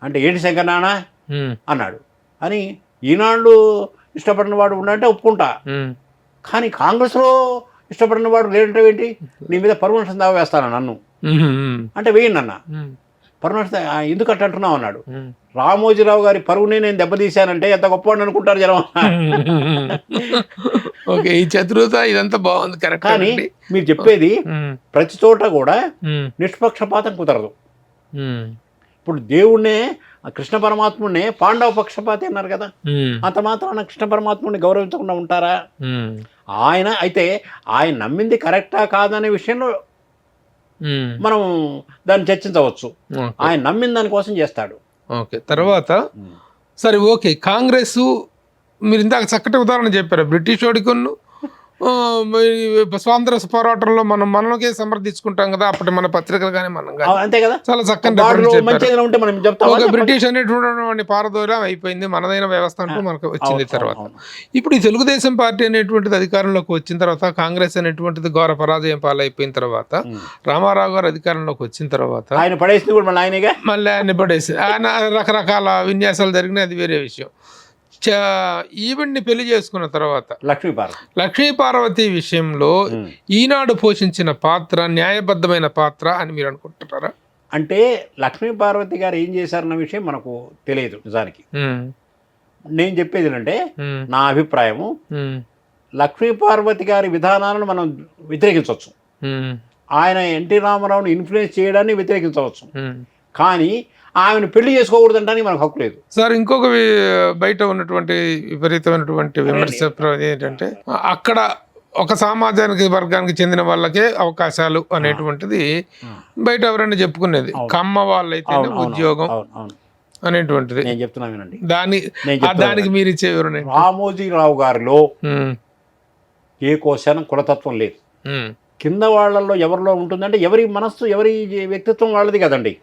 అంటే ఏంటి శంకర్ నాన్న అన్నాడు. అని ఈనాడు ఇష్టపడిన వాడు ఉండంటే ఒప్పుకుంటా, కానీ కాంగ్రెస్లో ఇష్టపడిన వాడు లేదంటే ఏంటి, నీ మీద పర్మనెన్స్ దావా వేస్తాను నన్ను అంటే వేయండి అన్న. పర్మనెన్స్ ఎందుకు అట్లా అంటున్నావు అన్నాడు. రామోజీరావు గారి పరువునే నేను దెబ్బతీశానంటే ఎంత గొప్పవాడిని అనుకుంటారు జనం. ఓకే, ఈ చతురత ఇదంతా బాగుంది, కరెక్ట్. కానీ మీరు చెప్పేది ప్రతి చోట కూడా నిష్పక్షపాతం కుదరదు. ఇప్పుడు దేవుణ్ణే, కృష్ణ పరమాత్ముడినే పాండవ పక్షపాతి అన్నారు కదా, అంత మాత్రాన కృష్ణ పరమాత్ముడిని గౌరవించకుండా ఉంటారా? ఆయన అయితే ఆయన నమ్మింది కరెక్టా కాదనే విషయంలో మనం దాన్ని చర్చించవచ్చు. ఆయన నమ్మిన దానికోసం చేస్తాడు. ఓకే, తర్వాత సరే ఓకే, కాంగ్రెస్ మీరు ఇందాక చక్కటి ఉదాహరణ చెప్పారు. బ్రిటిష్ వాడికి స్వాతంత్ర పోరాటంలో మనం మనకే సమర్థించుకుంటాం కదా, అప్పటి మన పత్రికలు కానీ మనం అంతే కదా, చాలా చక్కని బ్రిటిష్ అనేటువంటి పారదోలం అయిపోయింది, మనదైన వ్యవస్థ అంటూ మనకు వచ్చింది. తర్వాత ఇప్పుడు ఈ తెలుగుదేశం పార్టీ అనేటువంటిది అధికారంలోకి వచ్చిన తర్వాత, కాంగ్రెస్ అనేటువంటిది ఘోర పరాజయం పాలైపోయిన తర్వాత, రామారావు గారు అధికారంలోకి వచ్చిన తర్వాత ఆయన పడేసింది కూడా మళ్ళీ ఆయన పడేసి ఆయన రకరకాల విన్యాసాలు జరిగినాయి, అది వేరే విషయం. ఈవిడ్ని పెళ్లి చేసుకున్న తర్వాత లక్ష్మీ పార్వతి విషయంలో ఈనాడు పోషించిన పాత్ర న్యాయబద్ధమైన పాత్ర అని మీరు అనుకుంటున్నారా? అంటే లక్ష్మీ పార్వతి గారు ఏం చేశారన్న విషయం మనకు తెలియదు నిజానికి. నేను చెప్పేది ఏంటంటే, నా అభిప్రాయము, లక్ష్మీ పార్వతి గారి విధానాలను మనం వ్యతిరేకించవచ్చు, ఆయన ఎన్టీ రామారావుని ఇన్ఫ్లుయెన్స్ చేయడాన్ని వ్యతిరేకించవచ్చు, కానీ ఆమెను పెళ్లి చేసుకోకూడదంటానికి మనకు హక్కు లేదు. సార్, ఇంకొక బయట ఉన్నటువంటి విపరీతమైనటువంటి విమర్శ ఏంటంటే, అక్కడ ఒక సామాజిక వర్గానికి చెందిన వాళ్ళకే అవకాశాలు అనేటువంటిది బయట ఎవరైనా చెప్పుకునేది, కమ్మ వాళ్ళైతే ఉద్యోగం అనేటువంటిది. నేను చెప్తున్నానండి, దానికి మీరు ఇచ్చే వివరణ. రామోజీరావు గారిలో ఏ కోశాన కులతత్వం లేదు. కింద వాళ్ళల్లో ఎవరిలో ఉంటుందంటే ఎవరి మనస్సు, ఎవరి వ్యక్తిత్వం వాళ్ళది కదండి.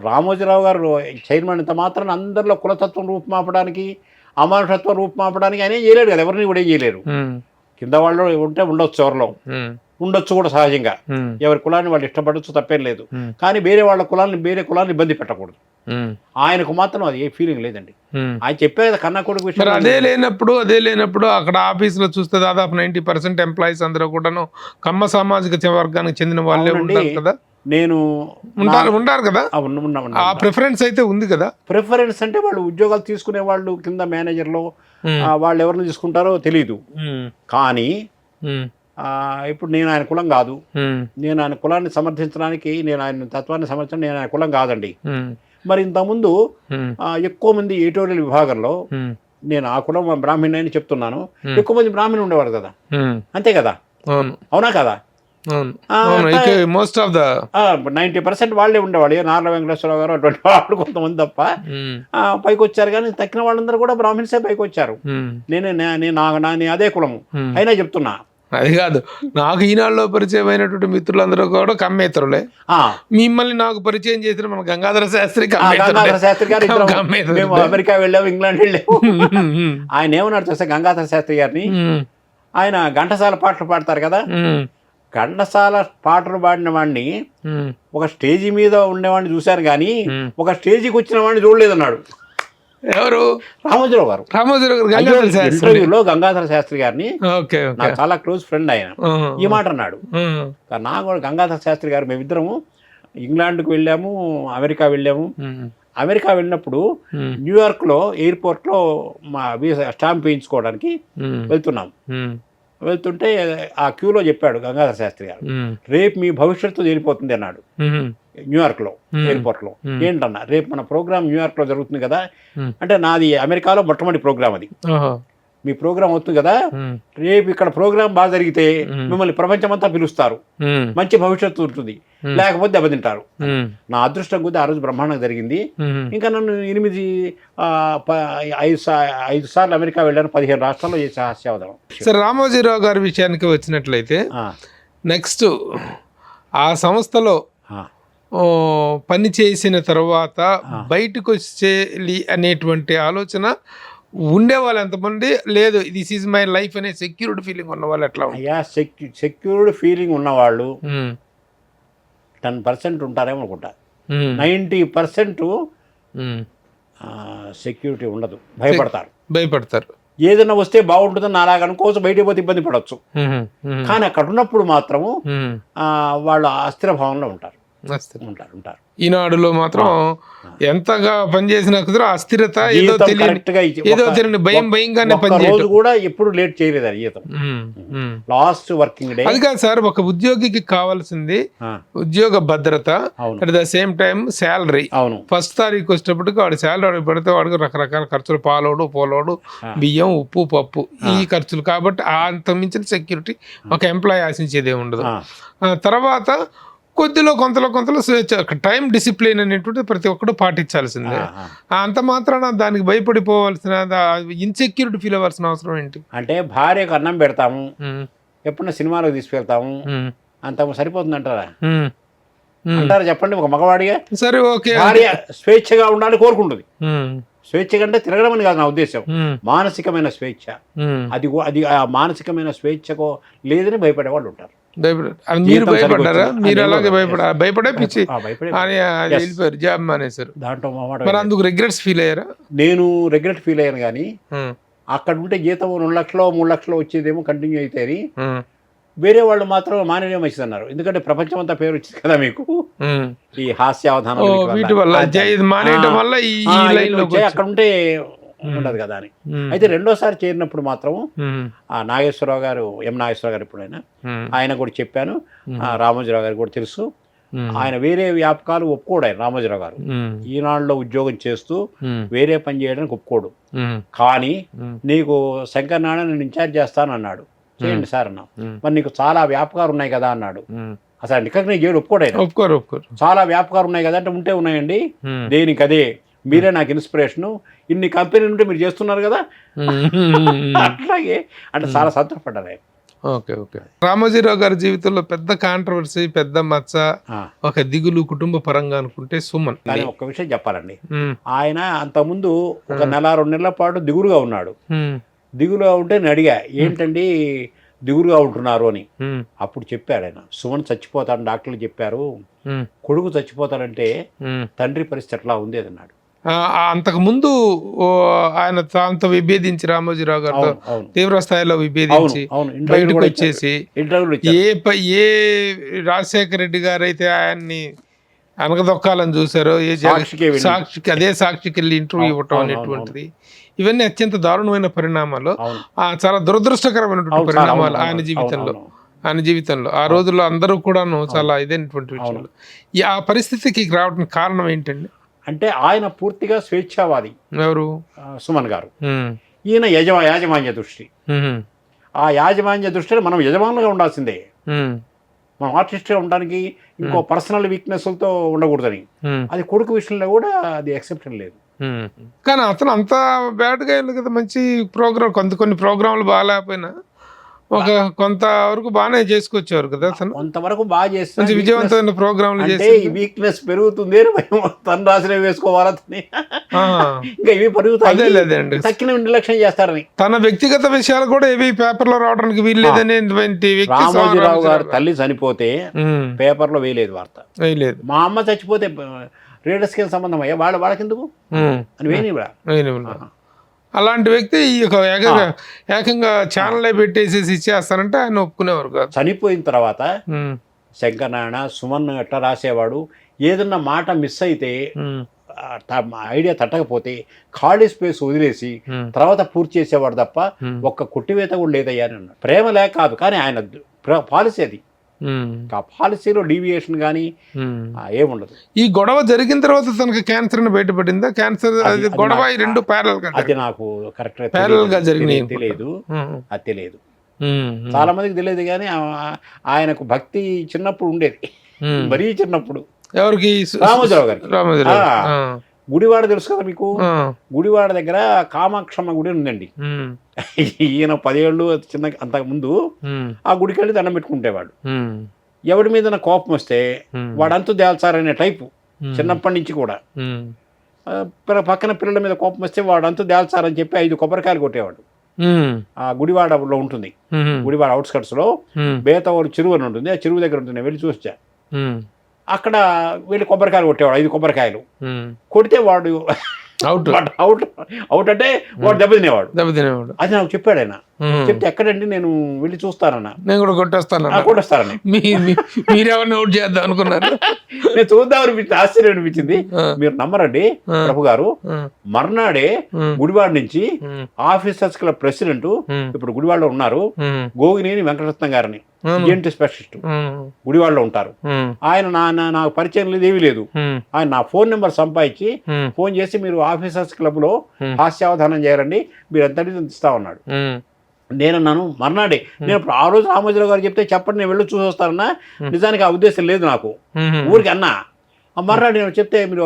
రామోజీరావు గారు చైర్మన్ ఇంత మాత్రం అందరిలో కులతత్వం రూపుమాపడానికి, అమానుషత్వం రూపుమాపడానికి ఆయన చేయలేడు కదా, ఎవరిని కూడా చేయలేరు. కింద వాళ్ళు ఉంటే ఉండొచ్చు, ఎవరిలో ఉండొచ్చు కూడా సహజంగా, ఎవరి కులాన్ని వాళ్ళు ఇష్టపడచ్చు, తప్పేం లేదు. కానీ వేరే వాళ్ళ కులాన్ని, వేరే కులాన్ని ఇబ్బంది పెట్టకూడదు. ఆయనకు మాత్రం అది ఏ ఫీలింగ్ లేదండి. ఆయన చెప్పే కదా కన్నా కొడుకు విషయం. అదే లేనప్పుడు అక్కడ ఆఫీసులో చూస్తే దాదాపు 90% ఎంప్లాయీస్ అందరూ కూడాను కమ్మ సామాజిక వర్గానికి చెందిన వాళ్ళే ఉంటారు కదా. నేను ఉంటారు కదా, ఆ ప్రిఫరెన్స్ అయితే ఉంది కదా. ప్రిఫరెన్స్ అంటే వాళ్ళు ఉద్యోగాలు తీసుకునే వాళ్ళు కింద మేనేజర్లో వాళ్ళు ఎవరిని తీసుకుంటారో తెలియదు. కానీ ఇప్పుడు నేను ఆయన కులం కాదు, నేను ఆయన కులాన్ని సమర్థించడానికి, నేను ఆయన తత్వాన్ని సమర్థించడానికి నేను ఆయన కులం కాదండి. మరి ఇంతకుముందు ఎక్కువ మంది ఎడిటోరియల్ విభాగంలో నేను ఆ కులం బ్రాహ్మణి అని చెప్తున్నాను, ఎక్కువ మంది బ్రాహ్మణులు ఉండేవారు కదా, అంతే కదా, అవునా కదా? మోస్ట్ ఆఫ్ ద 90% వాళ్ళే ఉండేవాళ్ళు. నార్ల వెంకటేశ్వరరావు గారు అటువంటి వాళ్ళు కొంతమంది తప్ప పైకి వచ్చారు, కానీ తక్కిన వాళ్ళందరూ కూడా బ్రాహ్మణ్సే పైకి వచ్చారు. నేను అదే కులము అయినా చెప్తున్నా. అది కాదు, నాకు ఈనాడులో పరిచయం అయినటువంటి మిత్రులందరూ కూడా కమ్మేతరులే. మిమ్మల్ని నాకు పరిచయం చేసిన మన గంగాధర శాస్త్రి గారు, మేము అమెరికా వెళ్ళాము, ఇంగ్లాండ్ వెళ్ళాము. ఆయన ఏమన్నాడు చూస్తే గంగాధర శాస్త్రి గారిని, ఆయన ఘంటసాల పాటలు పాడతారు కదా, ఘంటసాల పాటలు పాడిన వాడిని ఒక స్టేజీ మీద ఉండేవాడిని చూశాను కానీ ఒక స్టేజీకి వచ్చిన వాడిని చూడలేదన్నాడు. ఎవరు? రామోజీరావు గారు. ఇంటర్వ్యూలో గంగాధర శాస్త్రి గారిని, నాకు చాలా క్లోజ్ ఫ్రెండ్ ఆయన, ఈ మాట అన్నాడు. నాకు కూడా గంగాధర శాస్త్రి గారు, మేమిద్దరము ఇంగ్లాండ్కి వెళ్ళాము, అమెరికా వెళ్ళాము. అమెరికా వెళ్ళినప్పుడు న్యూయార్క్లో ఎయిర్పోర్ట్లో మా వీసా స్టాంప్ వేయించుకోవడానికి వెళ్తున్నాం. వెళ్తుంటే ఆ క్యూలో చెప్పాడు గంగాధర శాస్త్రి గారు, రేపు మీ భవిష్యత్తు తేలిపోతుంది అన్నాడు. న్యూయార్క్లో ఎయిర్పోర్ట్లో. ఏంటన్నా, రేపు మన ప్రోగ్రామ్ న్యూయార్క్లో జరుగుతుంది కదా అంటే, నాది అమెరికాలో మొట్టమొదటి ప్రోగ్రామ్ అది, మీ ప్రోగ్రామ్ అవుతుంది కదా, రేపు ఇక్కడ ప్రోగ్రామ్ బాగా జరిగితే మిమ్మల్ని ప్రపంచమంతా పిలుస్తారు, మంచి భవిష్యత్తు ఉంటుంది, లేకపోతే దెబ్బతింటారు. నా అదృష్టం కొద్దీ ఆ రోజు బ్రహ్మాండంగా జరిగింది. ఇంకా నన్ను 5 సార్లు అమెరికా వెళ్ళాను, 15 రాష్ట్రాల్లో చేసే హాస్యావధానం. సార్, రామోజీరావు గారి విషయానికి వచ్చినట్లయితే నెక్స్ట్ ఆ సంస్థలో పని చేసిన తర్వాత బయటకు వచ్చేయాలి అనేటువంటి ఆలోచన ఉండేవాళ్ళు ఎంతమంది? లేదు దిస్ ఈజ్ మై లైఫ్ అనే సెక్యూర్డ్ ఫీలింగ్ ఉన్న వాళ్ళు ఎట్లా? అయ్యా, సెక్యూర్డ్ ఫీలింగ్ ఉన్నవాళ్ళు 10% ఉంటారేమో అనుకుంటా. 90% సెక్యూరిటీ ఉండదు, భయపడతారు. ఏదైనా వస్తే బాగుంటుందని అలాగ అనుకోవచ్చు, బయటికి పోతే ఇబ్బంది పడవచ్చు. కానీ అక్కడ ఉన్నప్పుడు మాత్రము వాళ్ళు అస్థిర భావంలో ఉంటారు. ఈనాడులో మాత్రం ఎంతగా పనిచేసినా కుదర అస్థిరత, ఏదో తెలియని భయంగానే పనిచేయడం కూడా ఎప్పుడు లేట్ చేయలేదు జీతం. Last working day. అది కాదు సార్, ఒక ఉద్యోగికి కావాల్సింది ఉద్యోగ భద్రత, at the same time salary. First తారీఖు వచ్చేటప్పటికి వాడు శాలరీ పడితే వాడికి రకరకాల ఖర్చులు, పాలోడు, పోలోడు, బియ్యం, ఉప్పు, పప్పు, ఈ ఖర్చులు. కాబట్టి అంత మించిన సెక్యూరిటీ ఒక ఎంప్లాయీ ఆశించేదే ఉండదు. తర్వాత కొద్దిలో కొంతలో స్వేచ్ఛ, టైం డిసిప్లిన్ అనేటువంటిది ప్రతి ఒక్కరు పాటించాల్సిందే. అంత మాత్రాన దానికి భయపడిపోవాల్సిన, ఇన్సెక్యూరిటీ ఫీల్ అవ్వాల్సిన అవసరం ఏంటి? అంటే భార్యకు అన్నం పెడతాము, ఎప్పుడన్నా సినిమాలకు తీసుకెళ్తాము, అంత సరిపోతుంది అంటారా? అంటారా చెప్పండి ఒక మగవాడిగా? సరే, ఓకే, భార్య స్వేచ్ఛగా ఉండాలని కోరుకుంటుంది. స్వేచ్ఛ కంటే తిరగడం అని కాదు నా ఉద్దేశం, మానసికమైన స్వేచ్ఛ. అది ఆ మానసికమైన స్వేచ్ఛకు లేదని భయపడే వాళ్ళు ఉంటారు. మీరు భయపడ్డారా? మీరు అలాగే భయపడే పిచ్చి అని వెళ్ళిపోయారు, జాబ్ మానేశారు. దాంట్లో మరి అందుకు రిగ్రెట్స్ ఫీల్ అయ్యారా? నేను రిగ్రెట్ ఫీల్ అయ్యాను, కానీ అక్కడ ఉంటే జీతం 2 లక్షలు 3 లక్షలు వచ్చేదేమో కంటిన్యూ అయితే, వేరే వాళ్ళు మాత్రం మానేనే మంచిది అన్నారు. ఎందుకంటే ప్రపంచం అంతా పేరు వచ్చింది కదా మీకు ఈ హాస్యావధానం వీటి వల్ల. అక్కడ ఉంటే ఉండదు కదా అని. అయితే రెండోసారి చేరినప్పుడు మాత్రం ఆ నాగేశ్వరరావు గారు, నాగేశ్వరరావు గారు ఎప్పుడైనా ఆయన కూడా చెప్పాను, రామోజీరావు గారు కూడా తెలుసు, ఆయన వేరే వ్యాపకాలు ఒప్పుకోడు. ఆయన రామోజీరావు గారు ఈనాడులో ఉద్యోగం చేస్తూ వేరే పని చేయడానికి ఒప్పుకోడు. కానీ నీకు శంకర్ నారాయణ నేను ఇన్ఛార్జ్ చేస్తాను అన్నాడు. చేయండి సార్ అన్నా. మరి నీకు చాలా వ్యాపకాలు ఉన్నాయి కదా అన్నాడు. అసలు రికగ్నైజ్ చేయడు, ఒప్పుకోడు. చాలా వ్యాపకాలు ఉన్నాయి కదా అంటే, ఉంటే ఉన్నాయండి, దేనికి అదే, మీరే నాకు ఇన్స్పిరేషను, ఇన్ని కంపెనీలు ఉంటే మీరు చేస్తున్నారు కదా, అట్లాగే అంటే చాలా సంతోషపడ్డారు. ఓకే. రామోజీరావు గారి జీవితంలో పెద్ద కాంట్రవర్సీ, పెద్ద మచ్చ, ఒక దిగులు కుటుంబ పరంగా అనుకుంటే సుమన్. కానీ ఒక్క విషయం చెప్పాలండి, ఆయన అంతకుముందు ఒక 1-2 నెలల పాటు దిగులుగా ఉన్నాడు. దిగులుగా ఉంటే నేను అడిగా, ఏంటండి దిగులుగా ఉంటున్నారు అని. అప్పుడు చెప్పాడు ఆయన, సుమన్ చచ్చిపోతాడు, డాక్టర్లు చెప్పారు, కొడుకు చచ్చిపోతాడంటే తండ్రి పరిస్థితి ఎట్లా ఉంది అన్నాడు. అంతకు ముందు ఆయన తాంతో విభేదించి, రామోజీరావు గారితో తీవ్ర స్థాయిలో విభేదించి బయటకు వచ్చేసి, ఏ రాజశేఖర రెడ్డి గారు అయితే ఆయన్ని అనగదొక్కాలని చూసారో, సాక్షికి అదే సాక్షికి వెళ్ళి ఇంటర్వ్యూ ఇవ్వటం అనేటువంటిది, ఇవన్నీ అత్యంత దారుణమైన పరిణామాలు, చాలా దురదృష్టకరమైనటువంటి పరిణామాలు ఆయన జీవితంలో. ఆ రోజుల్లో అందరూ కూడాను చాలా ఇదైనటువంటి విషయాలు. ఆ పరిస్థితికి రావడానికి కారణం ఏంటండి? అంటే ఆయన పూర్తిగా స్వేచ్ఛావాది. ఎవరు? సుమన్ గారు. ఈయన యాజమాన్య దృష్టి. ఆ యాజమాన్య దృష్టిలో మనం యజమానులుగా ఉండాల్సిందే, మనం ఆర్టిస్ట్గా ఉండడానికి ఇంకో పర్సనల్ వీక్నెస్లతో ఉండకూడదని. అది కొడుకు విషయంలో కూడా అది యాక్సెప్టెడ్ లేదు. కానీ అతను అంత బ్యాడ్గా వెళ్ళదు కదా, మంచి ప్రోగ్రామ్, కొన్ని ప్రోగ్రాంలు బాగాలేకపోయినా ఒక కొంత వరకు బాగానే చేసుకొచ్చేవారు కదా అతను. కొంతవరకు బాగా మంచి చేస్తే విజయవంతమైన ప్రోగ్రాంలు అంటే చేసి ఈ వీక్నెస్ పెరుగుతుంది అని భయం. తను రాసిన వేసుకోవాలా ఇంకా ఇవి పెరుగుతాయి, అదే అండి. తక్కిన నిర్లక్ష్యం చేస్తారని. తన వ్యక్తిగత విషయాలు కూడా ఏవి పేపర్లో రావడానికి వీల్లేదనేటువంటి వ్యక్తి రామోజీరావు గారు తల్లి చనిపోతే పేపర్లో వేయలేదు వార్త. వేయలేదు. మా అమ్మ చచ్చిపోతే రీడర్స్కి సంబంధం అయ్యా వాళ్ళకెందుకు అని వేయని. అలాంటి వ్యక్తి ఈ యొక్క ఏకంగా ఛానల్ పెట్టేసి ఇచ్చేస్తానంటే ఆయన ఒప్పుకునేవారు కాదు. చనిపోయిన తర్వాత శంకరనారాయణ సుమన్ ఎట్లా రాసేవాడు, ఏదన్నా మాట మిస్ అయితే ఐడియా తట్టకపోతే ఖాళీ స్పేస్ వదిలేసి తర్వాత పూర్తి చేసేవాడు తప్ప ఒక్క కుట్టివేత కూడా లేదయ్యా అని అన్నాడు. ప్రేమ లేక కాదు, కానీ ఆయన పాలసీ అది. ఆ పాలసీలో డీవియేషన్ కానీ ఏముండదు. ఈ గొడవ జరిగిన తర్వాత తనకి క్యాన్సర్ అని బయటపడిందా? క్యాన్సర్ గొడవ ఈ రెండు ప్యారల్ గా, అది నాకు కరెక్ట్ ప్యారల్ గా జరిగినాయి. తెలియదు, అది తెలియదు, చాలా మందికి తెలియదు. కానీ ఆయనకు భక్తి చిన్నప్పుడు ఉండేది, మరీ చిన్నప్పుడు. ఎవరికి? రామోజీరావు గారికి. గుడివాడ తెలుసు కదా మీకు, గుడివాడ దగ్గర కామాక్షమ్మ గుడి ఉందండి. ఈయన 10 ఏళ్ళు చిన్న అంతకు ముందు ఆ గుడికి వెళ్ళి దండం పెట్టుకుంటేవాడు. ఎవడి మీద కోపం వస్తే వాడంతా దేల్చారనే టైపు చిన్నప్పటి నుంచి కూడా. పక్కన పిల్లల మీద కోపం వస్తే వాడంతా దేల్చారని చెప్పి 5 కొబ్బరికాయలు కొట్టేవాడు. ఆ గుడివాడలో ఉంటుంది, గుడివాడ అవుట్స్కట్స్ లో బేతవాడు చెరువు అని ఉంటుంది, ఆ చెరువు దగ్గర ఉంటుంది. వెళ్ళి చూసా, అక్కడ వెళ్ళి కొబ్బరికాయలు కొట్టేవాడు. 5 కొబ్బరికాయలు కొడితే వాడు అవుట్ అవుట్ అంటే వాడు దెబ్బతినేవాడు. అది నాకు చెప్పాడు ఆయన. చెప్తే ఎక్కడండి, నేను వెళ్ళి చూస్తానన్నా, నేను కూడా కొట్టేస్తానని. మీరెవరిని అవుట్ చేద్దాం అనుకున్నారు? నేను చూద్దాం అనిపించింది, ఆశ్చర్యం అనిపించింది. మీరు నమ్మరండి ప్రభు గారు, మర్నాడే గుడివాడ నుంచి ఆఫీసర్స్ క్లబ్ ప్రెసిడెంట్, ఇప్పుడు గుడివాడలో ఉన్నారు, గోగినేని వెంకటరత్నం గారిని, జెంట్ స్పెషలిస్ట్, గుడివాడలో ఉంటారు. ఆయన నాకు పరిచయం లేదు, ఏమీ లేదు. ఆయన నా ఫోన్ నెంబర్ సంపాదించి ఫోన్ చేసి, మీరు ఆఫీసర్స్ క్లబ్ లో హాస్యావధానం చేయాలండి, మీరు ఎంత ఇస్తా ఉన్నాడు. నేనన్నాను మర్నాడే, నేను ఇప్పుడు ఆ రోజు రామోజీరావు గారు చెప్తే చెప్పండి, నేను వెళ్ళి చూసి వస్తానన్నా. నిజానికి ఆ ఉద్దేశం లేదు నాకు, ఊరికి అన్నా. మర్నాడు నేను చెప్తే మీరు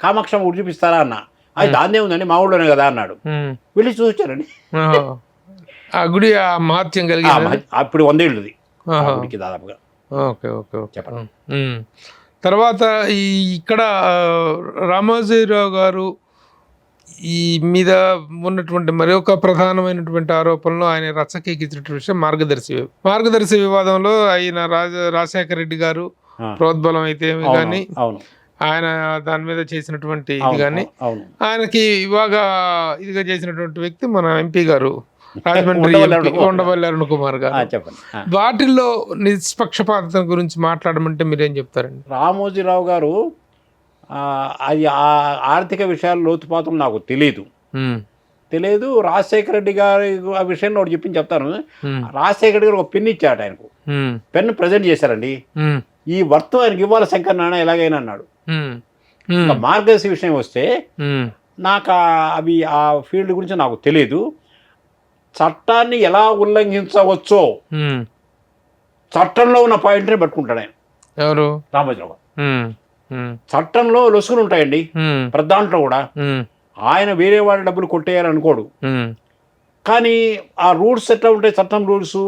కామాక్షమ్మ గుడి చూపిస్తారా అన్న. అది దాన్నే ఉందండి, మా ఊళ్ళోనే కదా అన్నాడు. వెళ్ళి చూసి వచ్చారండి. ఆ గుడి మహత్యం కలిగి అప్పుడు 100 ఏళ్ళది గుడికి దాదాపుగా. ఓకే ఓకే ఓకే చెప్పండి. తర్వాత ఇక్కడ రామోజీరావు గారు ఈ మీద ఉన్నటువంటి మరి ఒక ప్రధానమైనటువంటి ఆరోపణలు ఆయన రచ్చకెక్కించినటువంటి విషయం మార్గదర్శి వివాదంలో ఆయన రాజశేఖర రెడ్డి గారు ప్రోద్బలం అయితే కానీ ఆయన దాని మీద చేసినటువంటి ఇది కానీ, ఆయనకి ఇవాగా ఇదిగా చేసినటువంటి వ్యక్తి మన ఎంపీ గారు రాజమండ్రి ఉండవల్లి అరుణ్ కుమార్ గారు. వాటిల్లో నిష్పక్షపాతం గురించి మాట్లాడమంటే మీరేం చెప్తారండి? రామోజీరావు గారు అది ఆర్థిక విషయాలు లోతుపాతం నాకు తెలియదు. రాజశేఖర రెడ్డి గారి ఆ విషయంలో ఒకటి చెప్తాను. రాజశేఖర రెడ్డి గారు ఒక పెన్ ఇచ్చాడు ఆయనకు, పెన్ ప్రజెంట్ చేశారండి. ఈ వర్త్ ఆయనకి ఇవ్వాలి శంకరనారాయణ ఎలాగైనా అన్నాడు. మార్గదర్శి విషయం వస్తే నాకు అవి ఆ ఫీల్డ్ గురించి నాకు తెలియదు. చట్టాన్ని ఎలా ఉల్లంఘించవచ్చో చట్టంలో ఉన్న పాయింట్ని పట్టుకుంటాడు ఆయన. ఎవరు? రామోజీరావు. చట్టంలో లొసుగులు ఉంటాయండి ప్రతి దాంట్లో కూడా. ఆయన వేరే వాడి డబ్బులు కొట్టేయాలనుకోడు, కానీ ఆ రూల్స్ ఎట్లా ఉంటాయి, చట్టం rules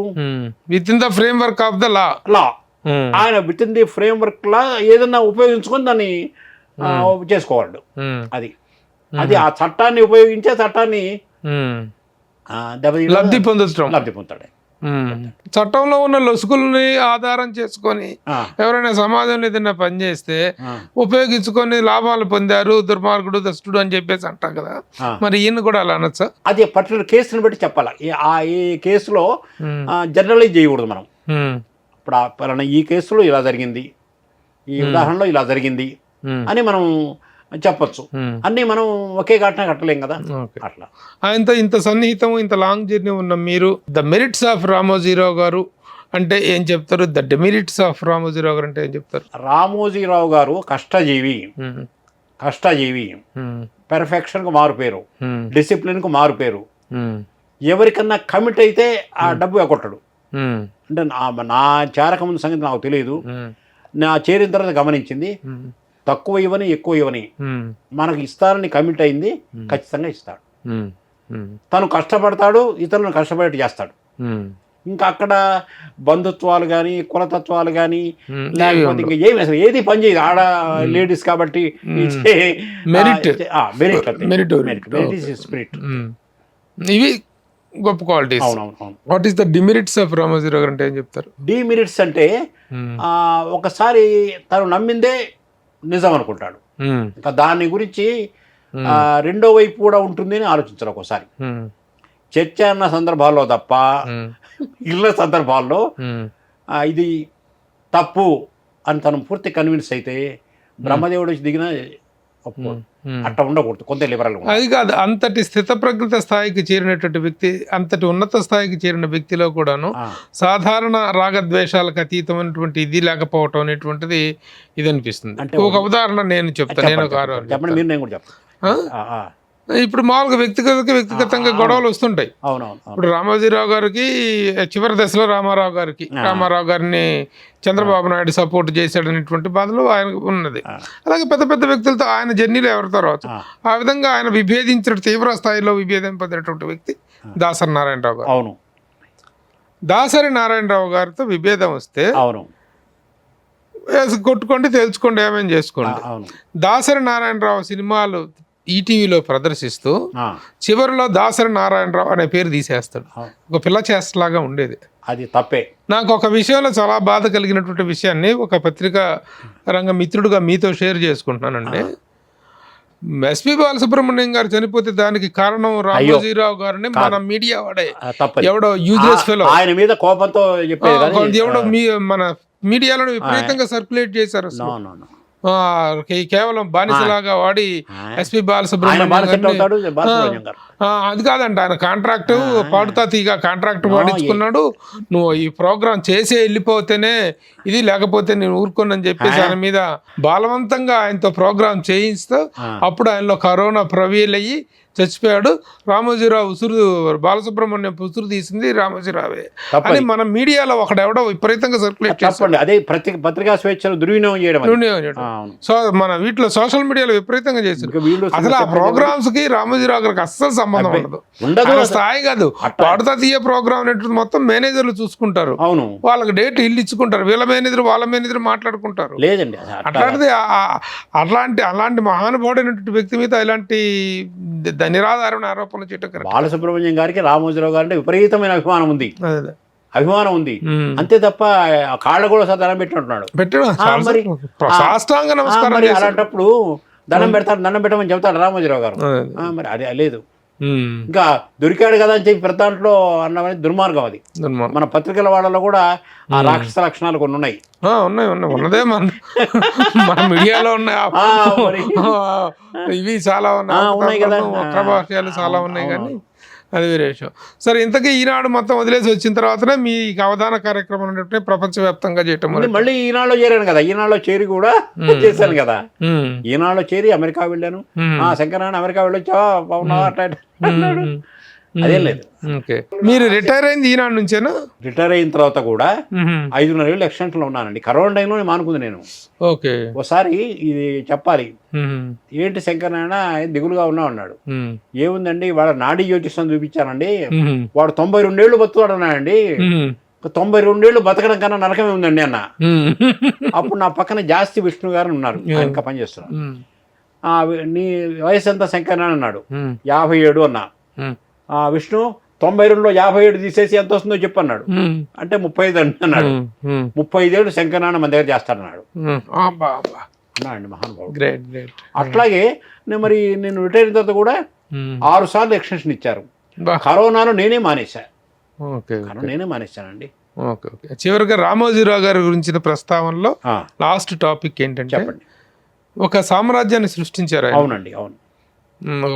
within the framework of the law. ఆయన within the framework law ఏదన్నా ఉపయోగించుకొని దాన్ని చేసుకోవాడు. అది ఆ చట్టాన్ని ఉపయోగించే చట్టాన్ని లబ్ధి పొందుతాడు. చట్టంలో ఉన్న లొసుగుల్ని ఆధారం చేసుకొని ఎవరైనా సమాజంలో ఏదైనా పనిచేస్తే ఉపయోగించుకొని లాభాలు పొందారు, దుర్మార్గుడు దస్తుడు అని చెప్పేసి అంటాం కదా, మరి ఈయన కూడా అలా అనొచ్చా? అది పర్టికులర్ కేసుని బట్టి చెప్పాలి. ఈ కేసులో జనరలైజ్ చేయకూడదు మనం. ఇప్పుడు ఈ కేసులో ఇలా జరిగింది, ఈ ఉదాహరణలో ఇలా జరిగింది అని మనం చెప్పచ్చు. అన్నీ మనం ఒకే ఘటన కట్టలేం కదా. అట్లా ఆయనతో ఇంత సన్నిహితం, ఇంత లాంగ్ జర్నీ ఉన్న మీరు ద మెరిట్స్ ఆఫ్ రామోజీరావు గారు అంటే ఏం చెప్తారు? ద డెమెరిట్స్ ఆఫ్ రామోజీరావు గారు అంటే ఏం చెప్తారు? రామోజీరావు గారు కష్టజీవి, పెర్ఫెక్షన్కు మారుపేరు, డిసిప్లిన్కు మారుపేరు. ఎవరికన్నా కమిట్ అయితే ఆ డబ్బు ఎగొట్టడు. అంటే నా చేరక ముందు సంగతి నాకు తెలియదు, నా చేరిన తర్వాత గమనించింది. తక్కువ ఇవ్వని ఎక్కువ ఇవ్వని మనకు ఇస్తారని కమిట్ అయింది, ఖచ్చితంగా ఇస్తాడు. తను కష్టపడతాడు, ఇతరులను కష్టపడేట్టు చేస్తాడు. ఇంకా అక్కడ బంధుత్వాలు కానీ కులతత్వాలు కానీ ఉమ్, లేకపోతే ఇంకా ఏమి అసలు ఏది పని చేయదు ఆడ లేడీస్ కాబట్టి Merit. Merit spirit. ఇవి గొప్ప క్వాలిటీస్. అవునవును. What is the demerits of Ramoji Rao గారు అంటే ఏం చెప్తారు? డిమెరిట్స్ అంటే ఒకసారి తను నమ్మిందే నిజం అనుకుంటాడు, ఇంకా దాని గురించి రెండో వైపు కూడా ఉంటుంది అని ఆలోచించారు ఒకసారి. చర్చ అన్న సందర్భాల్లో తప్ప ఇళ్ళ సందర్భాల్లో ఇది తప్పు అని తను పూర్తి కన్విన్స్ అయితే బ్రహ్మదేవుడు వచ్చి దిగిన అట్లా ఉండకూడదు, కొంత లిబరల్. అది కాదు, అంతటి స్థితప్రజ్ఞత స్థాయికి చేరినటువంటి వ్యక్తి, అంతటి ఉన్నత స్థాయికి చేరిన వ్యక్తిలో కూడాను సాధారణ రాగద్వేషాలకు అతీతమైనటువంటి ఇది లేకపోవటం అనేటువంటిది ఇది అనిపిస్తుంది. ఒక ఉదాహరణ నేను చెప్తాను. నేను చెప్పండి, మీరు నేను కూడా చెప్తాను. ఇప్పుడు మామూలుగా వ్యక్తిగతంగా గొడవలు వస్తుంటాయి. ఇప్పుడు రామోజీరావు గారికి చివరి దశలో రామారావు గారిని చంద్రబాబు నాయుడు సపోర్ట్ చేశాడనేటువంటి బాధలు ఆయనకు ఉన్నది. అలాగే పెద్ద పెద్ద వ్యక్తులతో ఆయన జర్నీలో ఎవరితో రావచ్చు. ఆ విధంగా ఆయన విభేదించిన తీవ్ర స్థాయిలో విభేదం పొందినటువంటి వ్యక్తి దాసరి నారాయణరావు గారు. అవును, దాసరి నారాయణరావు గారితో విభేదం వస్తే అవును కొట్టుకోండి, తెలుసుకోండి, ఏమేం చేసుకోండి. దాసరి నారాయణరావు సినిమాలు ఈటీవీలో ప్రదర్శిస్తూ చివరిలో దాసరి నారాయణరావు అనే పేరు తీసేస్తాడు. ఒక పిల్ల చేష్టలాగా ఉండేది. అది తప్పే. నాకు ఒక విషయంలో చాలా బాధ కలిగినటువంటి విషయాన్ని ఒక పత్రికా రంగ మిత్రుడుగా మీతో షేర్ చేసుకుంటున్నానండి. ఎస్పి బాలసుబ్రహ్మణ్యం గారు చనిపోతే దానికి కారణం రామోజీరావు గారిని మన మీడియా వాడే ఎవడో యూజ్లెస్ ఫెలో ఆయన మీద కోపంతో ఎవడో మన మీడియాలో విపరీతంగా సర్క్యులేట్ చేశారు. కేవలం బానిసలాగా వాడి ఎస్పి బాలసుబ్రహ్మణ్యం అది కాదంట, ఆయన కాంట్రాక్ట్ పాడుతా తీగ కాంట్రాక్ట్ పాడించుకున్నాడు. నువ్వు ఈ ప్రోగ్రామ్ చేసే వెళ్ళిపోతేనే ఇది, లేకపోతే నేను ఊరుకోనని చెప్పేసి ఆయన మీద బలవంతంగా ఆయనతో ప్రోగ్రామ్ చేయిస్తూ అప్పుడు ఆయనలో కరోనా ప్రవీలయ్యి చచ్చిపోయాడు. రామోజీరావు బాలసుబ్రహ్మణ్యం ఉసురు తీసింది రామోజీరావే అని మన మీడియాలో ఒకడెవడో విపరీతంగా సర్క్యులేట్ చేస్తాడు. అదే పత్రికా స్వేచ్ఛను దుర్వినియోగం చేయడం. సో మన వీటిలో సోషల్ మీడియాలో విపరీతంగా చేశారు. అసలు ఆ ప్రోగ్రామ్స్ కి రామోజీరావు గారికి అస్సలు సంబంధం ఉండదు. స్థాయి కాదు, పాడుతా తీయ ప్రోగ్రామ్ అనేటువంటి మొత్తం మేనేజర్లు చూసుకుంటారు. అవును, వాళ్ళకి డేట్ ఇల్లు ఇచ్చుకుంటారు, వీళ్ళ మేనేజర్ వాళ్ళ మేనేజర్ మాట్లాడుకుంటారు. లేదండి అట్లాంటిది అలాంటి మహానుభావుడైనటువంటి వ్యక్తి మీద ఇలాంటి నిరాధారణ ఆరోపణలు చేయటం. బాలసుబ్రహ్మణ్యం గారికి రామోజీరావు గారి విపరీతమైన అభిమానం ఉంది, అంతే తప్ప కాళ్ళ కూడా సార్ దండం పెట్టినట్టున్నాడు. అలాంటప్పుడు దండం పెట్టమని చెప్తాడు రామోజీరావు గారు. మరి అది లేదు, ఇంకా దొరికాడు కదా అని చెప్పి ప్రతి దాంట్లో అన్నమని దుర్మార్గం. అది మన పత్రికల వాళ్ళలో కూడా ఆ రాక్షస లక్షణాలు కొన్ని ఉన్నాయి. ఉన్నదే మన మీడియాలో ఉన్నాయి, ఇవి చాలా ఉన్నాయి కదా, వక్ర భాష్యాలు చాలా ఉన్నాయి. కానీ అది వేరే విషయం. సరే, ఇంతకీ ఈనాడు మొత్తం వదిలేసి వచ్చిన తర్వాతనే మీ అవధాన కార్యక్రమం ప్రపంచవ్యాప్తంగా చేయటం. మళ్ళీ ఈనాడులో చేరాను కదా, ఈనాడులో చేరి కూడా చేశాను కదా. ఈనాడులో చేరి అమెరికా వెళ్ళాను. శంకరనారాయణ అమెరికా వెళ్ళొచ్చావా బాగున్నావా అట్లా అన్నాడు. అదేం లేదు. మీరు రిటైర్ అయింది ఈనాడు నుంచేనా? రిటైర్ అయిన తర్వాత కూడా 5.5 ఏళ్ళు ఎక్స్టెన్షన్లో ఉన్నానండి. కరోనా టైంలో మానుకుంది నేను. ఒకసారి ఇది చెప్పాలి, ఏంటి శంకరనారాయణ దిగులుగా ఉన్నావు అన్నాడు. ఏముందండి, వాడు నాడీ జ్యోతిష్యం చూపించానండి, వాడు 92 ఏళ్ళు బతుకుతాడు అన్నాడండి. 92 ఏళ్ళు బతకడం కన్నా నరకమే ఉందండి అన్న. అప్పుడు నా పక్కన జాస్తి విష్ణు గారు ఉన్నారు, ఆయన ఇంకా పనిచేస్తున్నారు. నీ వయసు ఎంత శంకరనారాయణ అన్నాడు. 57 అన్నా. విష్ణు 92లో 57 తీసేసి ఎంత వస్తుందో చెప్పన్నాడు. అంటే 35 అన్నాడు. 35 ఏళ్ళు శంకరనారాయణ మన దగ్గర చేస్తాడన్నాడు. అన్నాడండి మహానుభావుడు. అట్లాగే నేను రిటైర్ అయిన తర్వాత కూడా 6 సార్లు ఎక్స్టెన్షన్ ఇచ్చారు. కరోనాలో నేనే మానేశానండి. చివరిగా రామోజీరావు గారి గురించిన ప్రస్తావనలో లాస్ట్ టాపిక్ ఏంటంటే, చెప్పండి. ఒక సామ్రాజ్యాన్ని సృష్టించారు. అవునండి, అవును.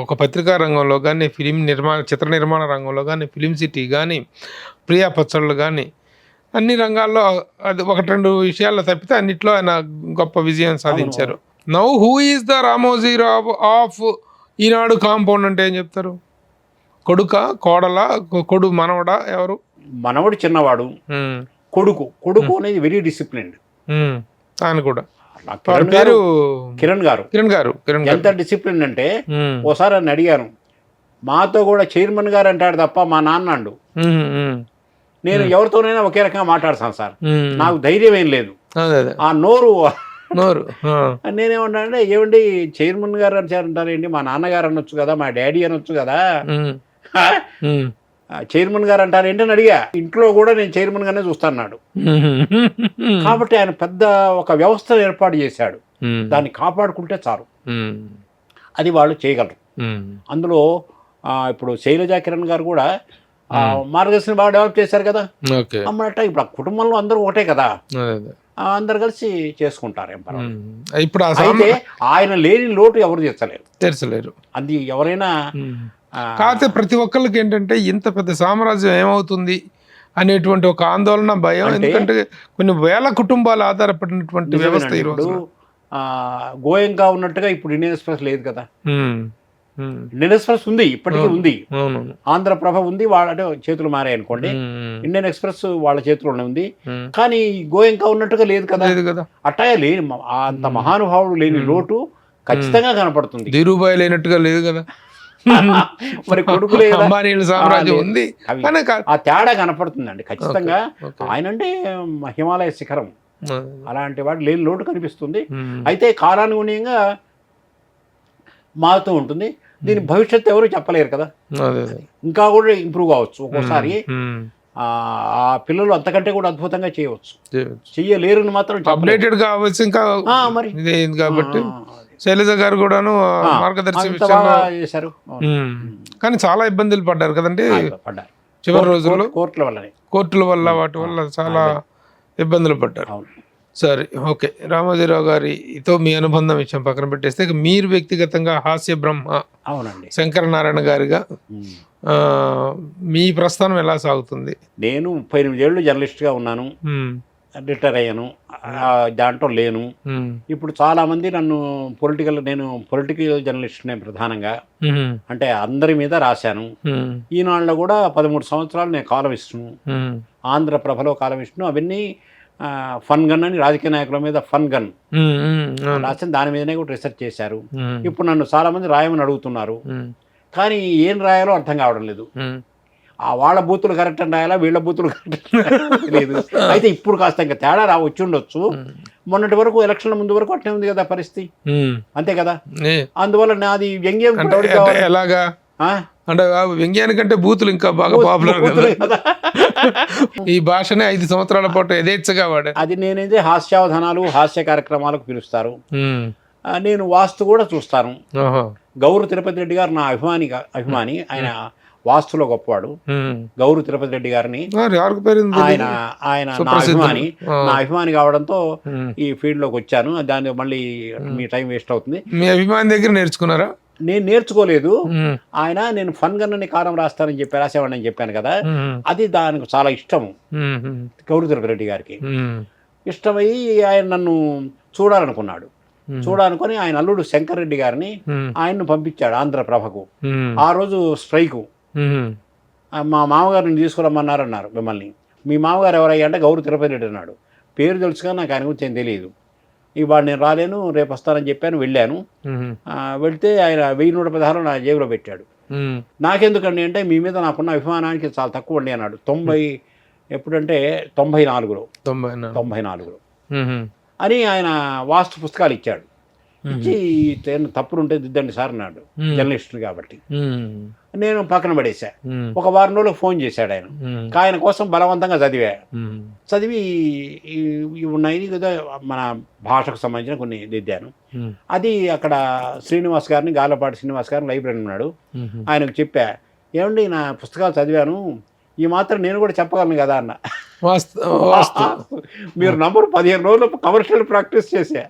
ఒక పత్రికా రంగంలో కానీ, చిత్ర నిర్మాణ రంగంలో కానీ, ఫిలిం సిటీ కానీ, ప్రియా పచ్చళ్ళు కానీ, అన్ని రంగాల్లో అది 1-2 విషయాల్లో తప్పితే అన్నిట్లో ఆయన గొప్ప విజయం సాధించారు. Now who is the Ramoji Rao of Eenadu compound అంటే ఏం చెప్తారు? కొడుక, కోడల, మనవడా? ఎవరు? మనవడు చిన్నవాడు, కొడుకు అనేది వెరీ డిసిప్లిన్డ్. ఆయన కూడా పేరు కిరణ్ గారు. ఎంత డిసిప్లిన్ అంటే, ఓసారి అని అడిగాను, మాతో కూడా చైర్మన్ గారు అంటాడు తప్ప మా నాన్న అండు. నేను ఎవరితోనైనా ఒకే రకంగా మాట్లాడతాను సార్, ఉమ్. నాకు ధైర్యం ఏం లేదు. అదే అదే ఆ నోరు నోరు నేనేమన్నానంటే, ఏమండి చైర్మన్ గారు అంటారేంటి, మా నాన్నగారు అనొచ్చు కదా, మా డాడీ అనొచ్చు కదా, ఉమ్. ఉమ్. చైర్మన్ గారు అంటారేంటి అని అడిగా. ఇంట్లో కూడా నేను చైర్మన్ గానే చూస్తాన్నాడు. ఉమ్. కాబట్టి ఆయన పెద్ద ఒక వ్యవస్థను ఏర్పాటు చేశాడు. ఉమ్. దాన్ని కాపాడుకుంటే చాలు, ఉమ్. అది వాళ్ళు చేయగలరు. ఉమ్. అందులో ఇప్పుడు శైలజా కిరణ్ గారు కూడా మార్గదర్శనం బాగా డెవలప్ చేశారు కదా. ఓకే. అన్నట్టు ఇప్పుడు ఆ కుటుంబంలో అందరూ ఒకటే కదా, అదే అదే అందరు కలిసి చేసుకుంటారు, ఏం పర్వాలేదు. ఇప్పుడు అయితే ఆయన లేని లోటు ఎవరు తీర్చలేరు, తెరచలేరు. అది ఎవరైనా కాకపోతే ప్రతి ఒక్కరికి ఏంటంటే ఇంత పెద్ద సామ్రాజ్యం ఏమవుతుంది అనేటువంటి ఒక ఆందోళన, భయం. ఎందుకంటే కొన్ని వేల కుటుంబాలు ఆధారపడినటువంటి వ్యవస్థ ఈ రోజు. గోయంగా ఉన్నట్టుగా ఇప్పుడు ఇండియన్ ఎక్స్ప్రెస్ లేదు కదా. ఇండియన్ ఎక్స్ప్రెస్ ఉంది, ఇప్పటికీ ఉంది. ఆంధ్రప్రభ ఉంది, వాళ్ళ అంటే చేతులు మారాయి అనుకోండి. ఇండియన్ ఎక్స్ప్రెస్ వాళ్ళ చేతిలోనే ఉంది, కానీ గోయంగా ఉన్నట్టుగా లేదు కదా. అట్టా లేని అంత మహానుభావుడు లేని లోటు ఖచ్చితంగా కనపడుతుంది. ధీరుబాయి లేనట్టుగా లేదు కదా. మరి కొడుకులే కదా, అంబానీల సామ్రాజ్యం ఉంది, ఆ తేడా కనపడుతుందండి ఖచ్చితంగా. ఆయన అంటే హిమాలయ శిఖరం, అలాంటి వాడు లేని లోటు కనిపిస్తుంది. అయితే కాలానుగుణ్యంగా మారుతూ ఉంటుంది. దీని భవిష్యత్తు ఎవరు చెప్పలేరు కదా, ఇంకా కూడా ఇంప్రూవ్ కావచ్చు. ఒక్కోసారి ఆ పిల్లలు అంతకంటే కూడా అద్భుతంగా చేయవచ్చు, చెయ్యలేరుని మాత్రం అప్డేటెడ్ కావచ్చు ఇంకా మరి కాబట్టి. శైలజ గారు కూడాను మార్గదర్శి చేశారు, కానీ చాలా ఇబ్బందులు పడ్డారు కదండి పడ్డారు చివరి రోజుల్లో. కోర్టుల వల్ల వాటి వల్ల చాలా ఇబ్బందులు పడ్డారు. సరే, ఓకే. రామోజీరావు గారితో మీ అనుబంధం విషయం పక్కన పెట్టేస్తే, మీరు వ్యక్తిగతంగా హాస్య బ్రహ్మ అవునండి శంకరనారాయణ గారిగా మీ ప్రస్థానం ఎలా సాగుతుంది? నేను 38 ఏళ్ళు జర్నలిస్ట్గా ఉన్నాను, రిటైర్ అయ్యాను, దాంట్లో లేను. ఇప్పుడు చాలామంది నన్ను నేను పొలిటికల్ జర్నలిస్ట్నే ప్రధానంగా, అంటే అందరి మీద రాశాను. ఈనాడులో కూడా 13 సంవత్సరాలు నేను కాలమిస్టును, ఆంధ్రప్రభలో కాలమిస్టును. అవన్నీ ఫన్ గన్ అని రాజకీయ నాయకుల మీద ఫన్ గన్ రాసిన దాని మీదనే కూడా రీసెర్చ్ చేశారు. ఇప్పుడు నన్ను చాలామంది రాయమని అడుగుతున్నారు, కానీ ఏం రాయాలో అర్థం కావడం లేదు. వాళ్ళ బూతులు కరెక్ట్ అని రాయాలా, వీళ్ళ బూతులు కరెక్ట్ లేదు. అయితే ఇప్పుడు కాస్త ఇంకా తేడా వచ్చి ఉండొచ్చు. మొన్నటి వరకు ఎలక్షన్ల ముందు వరకు అట్లే ఉంది కదా పరిస్థితి, అంతే కదా. అందువల్ల నాది వ్యంగ్యం ఎలాగా అంటే వ్యంగ్యానికంటే బూతులు ఇంకా బాగా పాపులర్ కదా. ఈ భాషనే 5 సంవత్సరాల పాటు యథేచ్ఛగా వాడే. అది నేనైతే హాస్యావధానాలు, హాస్య కార్యక్రమాలకు పిలుస్తారు. నేను వాస్తు కూడా చూస్తాను. గౌరు తిరుపతి రెడ్డి గారు నా అభిమాని. ఆయన వాస్తులో గొప్పవాడు. గౌరు తిరుపతి రెడ్డి గారిని ఆయన నా అభిమాని కావడంతో ఈ ఫీల్డ్ లోకి వచ్చాను. దాన్ని మళ్ళీ మీ టైం వేస్ట్ అవుతుంది. మీ అభిమాని దగ్గర నేర్చుకున్నారా? నేను నేర్చుకోలేదు. ఆయన నేను ఫన్ గన్నని కారం రాస్తానని రాసేవాడిని చెప్పాను కదా, అది దానికి చాలా ఇష్టము గౌరు తిరుపతి రెడ్డి గారికి. ఇష్టమయ్యి ఆయన నన్ను చూడాలనుకున్నాడు. చూడాలనుకుని ఆయన అల్లుడు శంకర్ రెడ్డి గారిని ఆయన్ను పంపించాడు ఆంధ్రప్రభకు. ఆ రోజు స్ట్రైకు. మా మామగారిని తీసుకురమ్మన్నారన్నారు. మిమ్మల్ని మీ మామగారు ఎవరయ్యా అంటే గౌరు తిరుపతి రెడ్డి అన్నాడు. పేరు తెలుసుగా నాకు ఆయన గురించి ఏం తెలియదు. ఇవాడు నేను రాలేను, రేపు వస్తానని చెప్పాను. వెళ్ళాను. వెళ్తే ఆయన 1116 నా జేబులో పెట్టాడు. నాకెందుకండి అంటే, మీ మీద నాకున్న అభిమానానికి చాలా తక్కువ అండి అన్నాడు. 90 ఎప్పుడంటే 94లో అని ఆయన వాస్తు పుస్తకాలు ఇచ్చాడు. ఇచ్చి తప్పులు ఉంటే దిద్దండి సార్ అన్నాడు, జర్నలిస్ట్ కాబట్టి. నేను పక్కన పడేసా. ఒక వారం రోజులు ఫోన్ చేశాడు ఆయన. ఆయన కోసం బలవంతంగా చదివి ఉన్నాయి కదా మన భాషకు సంబంధించిన కొన్ని దిద్దాను. అది అక్కడ శ్రీనివాస్ గారిని, గాలపాటి శ్రీనివాస్ గారిని లైబ్రరీ ఉన్నాడు, ఆయనకు చెప్పా, ఏమండి నా పుస్తకాలు చదివాను, ఈ మాత్రం నేను కూడా చెప్పగలను కదా అన్న. మీరు నంబరు 15 రోజులు కమర్షియల్ ప్రాక్టీస్ చేసా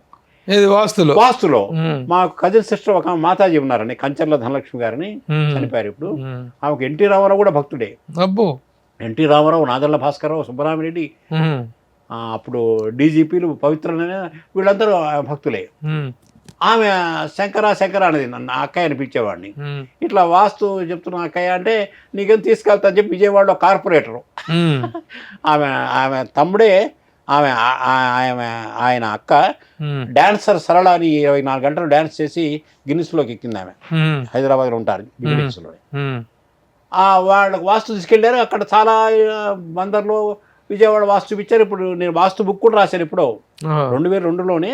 వాస్తులో. మా కజిన్ సిస్టర్ ఒక మాతాజీ ఉన్నారని, కంచర్ల ధనలక్ష్మి గారిని, చనిపోయారు ఇప్పుడు. ఆమెకు ఎన్టీ రామారావు కూడా భక్తుడే. ఎన్టీ రామారావు, నాదెళ్ల భాస్కరరావు, సుబ్బరామిరెడ్డి, అప్పుడు డీజీపీలు, పవిత్రమైన వీళ్ళందరూ భక్తులే. ఆమె శంకర అనేది నన్ను అక్కయ్య అనిపించేవాడిని. ఇట్లా వాస్తు చెప్తున్నా అక్కయ్య అంటే, నీకేం తీసుకెళ్తా అని చెప్పి విజయవాడలో కార్పొరేటరు ఆమె తమ్ముడే. ఆయన అక్క డాన్సర్ సరళ అని 24 గంటలు డాన్స్ చేసి గిన్నిస్లోకి ఎక్కింది. ఆమె హైదరాబాద్లో ఉంటారు గిన్నిస్లో. వాళ్ళకి వాస్తు తీసుకెళ్ళారు. అక్కడ చాలా బందర్లో విజయవాడ వాస్తు చూపించారు. ఇప్పుడు నేను వాస్తు బుక్ కూడా రాశాను ఎప్పుడో 2002లోనే.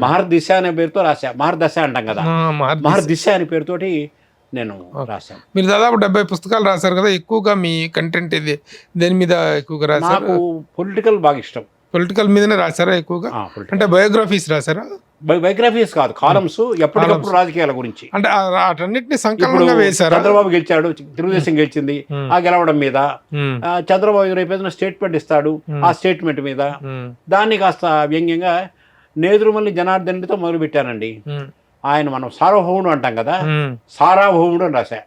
మహర్దిశ అనే పేరుతో రాశా. మహర్దశ అంటాం కదా, మహర్దిశ అనే పేరుతోటి నేను రాశాను. మీరు దాదాపు 70 పుస్తకాలు రాశారు కదా, ఎక్కువగా మీ కంటెంట్ ఇది దేని మీద ఎక్కువగా రాశారు? నాకు పొలిటికల్ బాగా ఇష్టం. పొలిటికల్ మీదనే రాశారా ఎక్కువగా? అంటే బయోగ్రఫీస్ రాశారా? బయోగ్రఫీస్ కాదు, కాలమ్స్, ఎప్పటికప్పుడు రాజకీయాల గురించి. అంటే వాటన్నిటిని సంకలనంగా వేశారు. చంద్రబాబు గెలిచాడు, తెలుగుదేశం గెలిచింది, ఆ గెలవడం మీద చంద్రబాబు రేపు ఏదైనా స్టేట్మెంట్ ఇస్తాడు, ఆ స్టేట్మెంట్ మీద దాన్ని కాస్త వ్యంగ్యంగా నేదురుమల్లి జనార్దన్తో మొదలు పెట్టానండి. ఆయన మనం సార్వభౌముడు అంటాం కదా, సారాభౌముడు అని రాశా.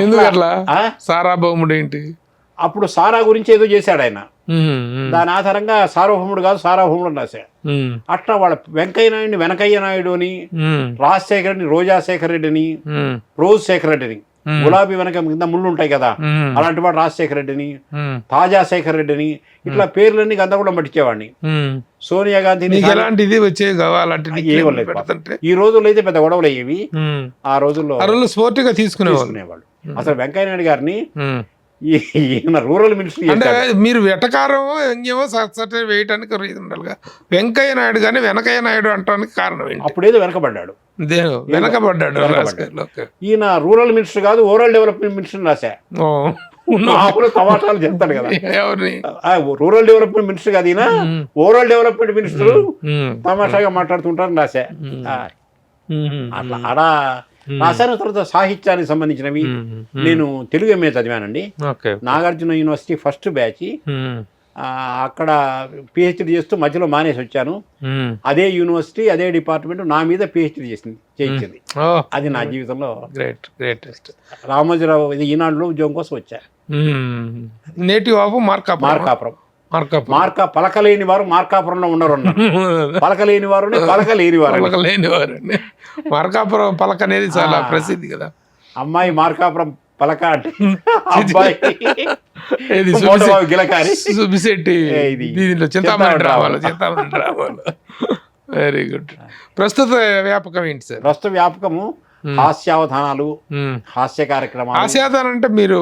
ఎందుకట్లా సారాభౌముడు ఏంటి? అప్పుడు సారా గురించి ఏదో చేశాడు ఆయన, దాని ఆధారంగా సార్వభౌముడు కాదు సారాభౌముడు అని రాశా. అట్లా వాళ్ళ వెంకయ్య నాయుడిని వెనకయ్య నాయుడు అని, రాజశేఖర రెడ్డిని రోజాశేఖర రెడ్డిని, రోజు శేఖర రెడ్డిని, గులాబీ వెనక కింద ముళ్ళు ఉంటాయి కదా అలాంటి వాడు రాజశేఖర రెడ్డిని, తాజాశేఖర రెడ్డిని, ఇట్లా పేర్లన్నీ గందరగోళం పట్టించేవాడిని. సోనియా గాంధీని ఈ రోజుల్లో అయితే పెద్ద గొడవలు అయ్యేవి, ఆ రోజుల్లో స్పోర్టివ్గా తీసుకునేవాళ్ళు. అసలు వెంకయ్య నాయుడు గారిని ఈయన రూరల్ మినిస్ట్రీ అంటే మీరు వెటకారం ఎంగేమో సట్సటే వేయటానికి రీజన్ ఉండాలిగా. వెంకయ్య నాయుడు కానీ వెనకయ్య నాయుడు అంటానికి కారణం ఏంటి? అప్పుడేదో వెనకబడ్డాడు. ఈయన రూరల్ మినిస్టర్ కాదు, ఓవరాల్ డెవలప్మెంట్ మినిస్టర్ రాశా. తమాషాలు చెప్తాడు కదా, రూరల్ డెవలప్మెంట్ మినిస్టర్ కాదు ఈయన, ఓవరాల్ డెవలప్మెంట్ మినిస్టర్ తమాషాగా మాట్లాడుతుంటారని రాశా. అట్లా అలా రాశాను. తర్వాత సాహిత్యానికి సంబంధించినవి నేను తెలుగు ఎంఏ చదివానండి. Nagarjuna university first batch. అక్కడ పిహెచ్డి చేస్తూ మధ్యలో మానేసి వచ్చాను. అదే యూనివర్సిటీ అదే డిపార్ట్మెంట్ నా మీద పిహెచ్డి చేయించింది. అది నా జీవితంలో రామోజీరావు ఈనాడులో ఉద్యోగం కోసం వచ్చా. Native of Markapuram. పలకలేని వారు మార్కాపురంలో ఉండరు, పలకలేని వారు పలకలేని వారు. మార్కాపురం పలక అనేది చాలా ప్రసిద్ధి కదా. అమ్మాయి మార్కాపురం పలక అంటే వెరీ గుడ్. ప్రస్తుత వ్యాపకం ఏంటి సార్? ప్రస్తుత వ్యాపకము హాస్యావధానాలు, హాస్య కార్యక్రమాలు. హాస్యావధానం అంటే మీరు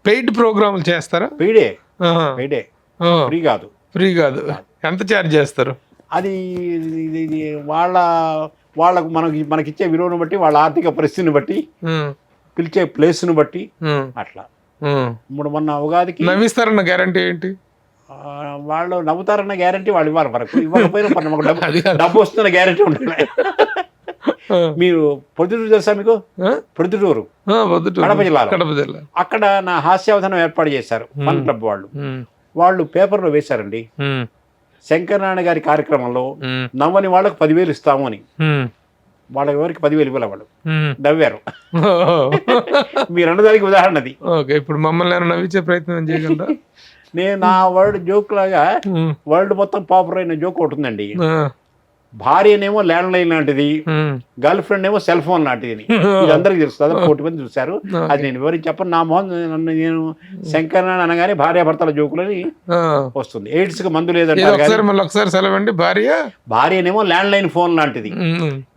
పెయిడ్ ప్రోగ్రాములు చేస్తారా? పెయిడే, ఫ్రీ కాదు. ఎంత ఛార్జ్ చేస్తారు? అది వాళ్ళకు మనకిచ్చే విలువను బట్టి, వాళ్ళ ఆర్థిక పరిస్థితిని బట్టి, పిలిచే ప్లేస్ను బట్టి అట్లా. ఇప్పుడు మొన్న ఉగాదికి నవ్విస్తారన్న గ్యారంటీ ఏంటి? వాళ్ళు నవ్వుతారన్న గ్యారంటీ వాళ్ళు ఇవ్వాలి. మనకు ఇవ్వకపోయినా మనకు డబ్బు వస్తున్న గ్యారంటీ ఉంటుంది. మీరు పొద్దుటూరు తెలుసా మీకు? పొద్దుటూరు కడప జిల్లా. అక్కడ నా హాస్యావధానం ఏర్పాటు చేశారు ఫన్ క్లబ్ వాళ్ళు పేపర్లో వేశారండి. శంకరనారాయణ గారి కార్యక్రమంలో నవ్వని వాళ్ళకు 10,000 ఇస్తాము అని. వాళ్ళకి ఎవరికి 10,000 ఇవ్వాలి, వాళ్ళు నవ్వారు. మీరు అన్నదానికి ఉదాహరణ అది. ఇప్పుడు మమ్మల్ని నవ్వించే ప్రయత్నం చేయగలరా? నేను నా జోక్ లాగా వరల్డ్ మొత్తం పాపులర్ అయిన జోక్ ఒకటి ఉందండి. భార్యనేమో ల్యాండ్ లైన్ లాంటిది, గర్ల్ ఫ్రెండ్ ఏమో సెల్ ఫోన్ లాంటిది. ఇది అందరికి తెలుసు, 1,000,000 మంది చూశారు. అది నేను వివరించి చెప్పను. నా మోహన్ నేను శంకరనారాయణ అనగానే భార్యాభర్తల జోకులని వస్తుంది. ఎయిడ్స్ కి మందు లేదంటే భార్యనేమో ల్యాండ్ లైన్ ఫోన్ లాంటిది,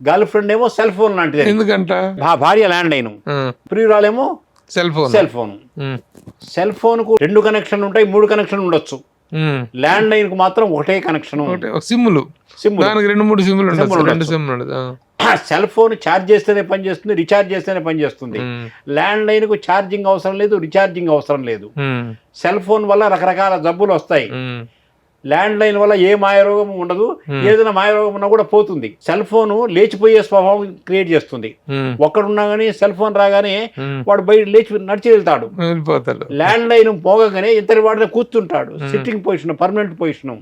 గర్ల్ ఫ్రెండ్ ఏమో సెల్ ఫోన్ లాంటిది. ఎందుకంట? భార్య ల్యాండ్ లైన్, ప్రియురాలేమో సెల్ ఫోన్. సెల్ ఫోన్ కు 2 కనెక్షన్లు ఉంటాయి, 3 కనెక్షన్లు ఉండొచ్చు. ల్యాండ్ లైన్ కు మాత్రం ఒకటే కనెక్షన్. సెల్ ఫోన్ ఛార్జ్ చేస్తేనే పనిచేస్తుంది, రీఛార్జ్ చేస్తేనే పనిచేస్తుంది. ల్యాండ్ లైన్ కు ఛార్జింగ్ అవసరం లేదు, రీఛార్జింగ్ అవసరం లేదు. సెల్ ఫోన్ వల్ల రకరకాల జబ్బులు వస్తాయి. ల్యాండ్ లైన్ వల్ల ఏ మాయరోగం ఉండదు, ఏదైనా మాయరోగం ఉన్నా కూడా పోతుంది. సెల్ ఫోన్ లేచిపోయే స్వభావం క్రియేట్ చేస్తుంది. ఒక్కడున్నా గానీ సెల్ ఫోన్ రాగానే వాడు బయట లేచి నడిచి వెళ్తాడు. ల్యాండ్ లైన్ పోగానే ఇద్దరి వాడిని కూర్చుంటాడు, సిట్టింగ్ పొజిషన్, పర్మనెంట్ పొజిషన్.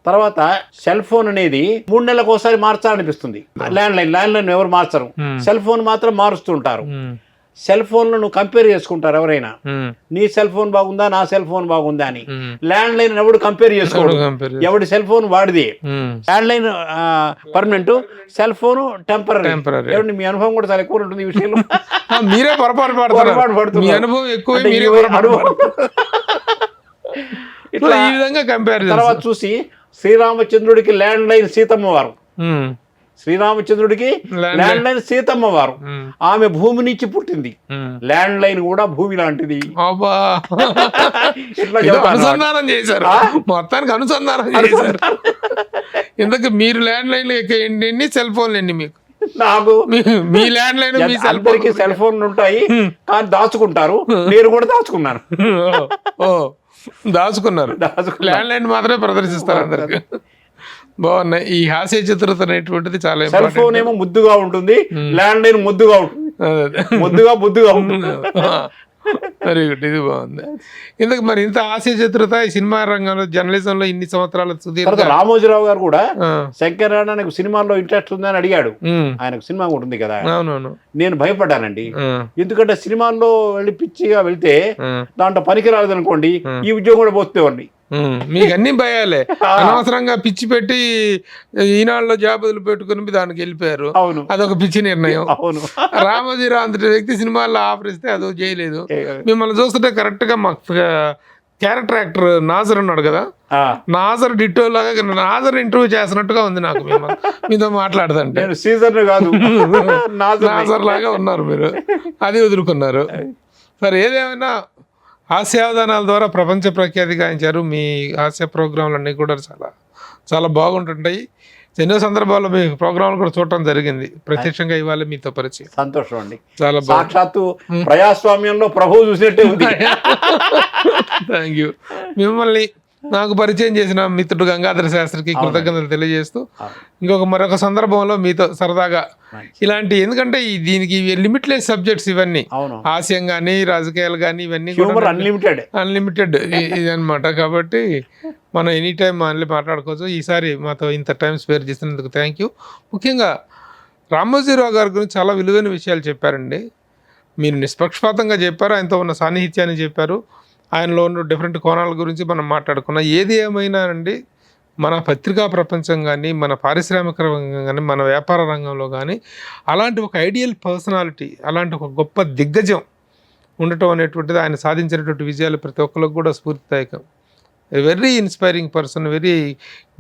తర్వాత సెల్ ఫోన్ అనేది 3 నెలలకు ఒకసారి మార్చాలనిపిస్తుంది. ల్యాండ్ లైన్ ఎవరు మార్చరు, సెల్ ఫోన్ మాత్రం మారుస్తుంటారు. సెల్ ఫోన్ లో నువ్వు కంపేర్ చేసుకుంటారు ఎవరైనా, నీ సెల్ ఫోన్ బాగుందా నా సెల్ ఫోన్ బాగుందా అని. ల్యాండ్ లైన్ ఎవడు కంపేర్ చేసుకోడు, ఎవడి సెల్ ఫోన్ వాడిది. Landline permanent, cell phone temporary. మీ అనుభవం కూడా చాలా ఎక్కువ ఉంటుంది ఈ విషయంలో. మీరే పొరపాటు ఇట్లా ఈ విధంగా కంపేర్. తర్వాత చూసి శ్రీరామచంద్రుడికి ల్యాండ్ లైన్ సీతమ్మ వారు, శ్రీరామచంద్రుడికి ల్యాండ్ లైన్ సీతమ్మ వారు. ఆమె భూమి నుంచి పుట్టింది. ల్యాండ్ లైన్ కూడా భూమి లాంటిది. ఇట్లా అనుసంధానం చేశారు, మొత్తానికి అనుసంధానం చేశారు. ఇందుకు మీరు ల్యాండ్ లైన్ ఎన్ని సెల్ ఫోన్లు ఎన్ని మీకు? నాకు మీ ల్యాండ్ లైన్ అందరికి సెల్ ఫోన్లు ఉంటాయి కానీ దాచుకుంటారు. నేను కూడా దాచుకున్నాను. దాచుకున్నారు. ల్యాండ్ లైన్ మాత్రమే ప్రదర్శిస్తారు అందరికి. బాగున్నాయి. ఈ హాస్య చిత్రత అనేటువంటిది చాలా సెల్ ఫోన్ ఏమో ముద్దుగా ఉంటుంది, ల్యాండ్ లైన్ ముద్దుగా ఉంటుంది. ముద్దుగా ఉంటుంది. వెరీ గుడ్, ఇది బాగుంది. ఇందుకు మరి ఇంత హాస్య చిత్రత ఈ సినిమా రంగంలో జర్నలిజంలో ఇన్ని సంవత్సరాల సుదీర్ఘ. రామోజీరావు గారు కూడా శంకర్ నాకు సినిమాల్లో ఇంట్రెస్ట్ ఉందని అడిగాడు. ఆయనకు సినిమా కూడా ఉంది కదా. అవునవును. నేను భయపడ్డానండి, ఎందుకంటే సినిమాల్లో వెళ్ళి పిచ్చిగా వెళ్తే దాంట్లో పనికి రాలేదనుకోండి ఈ ఉద్యోగం కూడా పోతేవాడిని. మీకు అన్ని భయాలే. అనవసరంగా పిచ్చి పెట్టి ఈనాడులో జాబ్ వదిలిపెట్టుకుని దానికి వెళ్ళిపోయారు. అవును, అదొక పిచ్చి నిర్ణయం. అవును. రామోజీరావు అంతటి వ్యక్తి సినిమాల్లో ఆఫర్ ఇస్తే అదో చేయలేదు. మిమ్మల్ని చూస్తుంటే కరెక్ట్ గా మా క్యారెక్టర్ యాక్టర్ నాజర్ ఉన్నాడు కదా, నాజర్ డిట్టో లాగా నాజర్ ఇంటర్వ్యూ చేసినట్టుగా ఉంది నాకు మీతో మాట్లాడదంటే. నాజర్ లాగా ఉన్నారు మీరు, అది వదులుకున్నారు. సరే, ఏదేమైనా హాస్యావధానాల ద్వారా ప్రపంచ ప్రఖ్యాతి గాంచారు. మీ హాస్య ప్రోగ్రాంలు అన్నీ కూడా చాలా చాలా బాగుంటుంటాయి. ఎన్నో సందర్భాల్లో మీ ప్రోగ్రాంలు కూడా చూడటం జరిగింది ప్రత్యక్షంగా. ఇవాళ మీతో పరిచయం సంతోషం అండి. చాలా సాక్షాత్తు ప్రజాస్వామ్యంలో ప్రభువు చూసినట్టే ఉంది. Thank you. మిమ్మల్ని నాకు పరిచయం చేసిన మిత్రుడు గంగాధర శాస్త్రికి కృతజ్ఞతలు తెలియజేస్తూ మరొక సందర్భంలో మీతో సరదాగా ఇలాంటి, ఎందుకంటే దీనికి లిమిట్లెస్ సబ్జెక్ట్స్ ఇవన్నీ, హాస్యం కానీ రాజకీయాలు కానీ ఇవన్నీ అన్లిమిటెడ్ ఇది అనమాట. కాబట్టి మనం ఎనీ టైం మళ్ళీ మాట్లాడుకోవచ్చు. ఈసారి మాతో ఇంత టైం స్పేర్ చేసినందుకు థ్యాంక్ యూ. ముఖ్యంగా రామోజీరావు గారి గురించి చాలా విలువైన విషయాలు చెప్పారండి. మీరు నిష్పక్షపాతంగా చెప్పారు, ఆయనతో ఉన్న సాన్నిహిత్యాన్ని చెప్పారు, ఆయనలో ఉన్న డిఫరెంట్ కోణాల గురించి మనం మాట్లాడుకున్నాం. ఏది ఏమైనా అండి, మన పత్రికా ప్రపంచం కానీ, మన పారిశ్రామిక రంగం కానీ, మన వ్యాపార రంగంలో కానీ అలాంటి ఒక ఐడియల్ పర్సనాలిటీ, అలాంటి ఒక గొప్ప దిగ్గజం ఉండటం అనేటువంటిది, ఆయన సాధించినటువంటి విజయాలు ప్రతి ఒక్కరికి కూడా స్ఫూర్తిదాయకం. Very inspiring person, very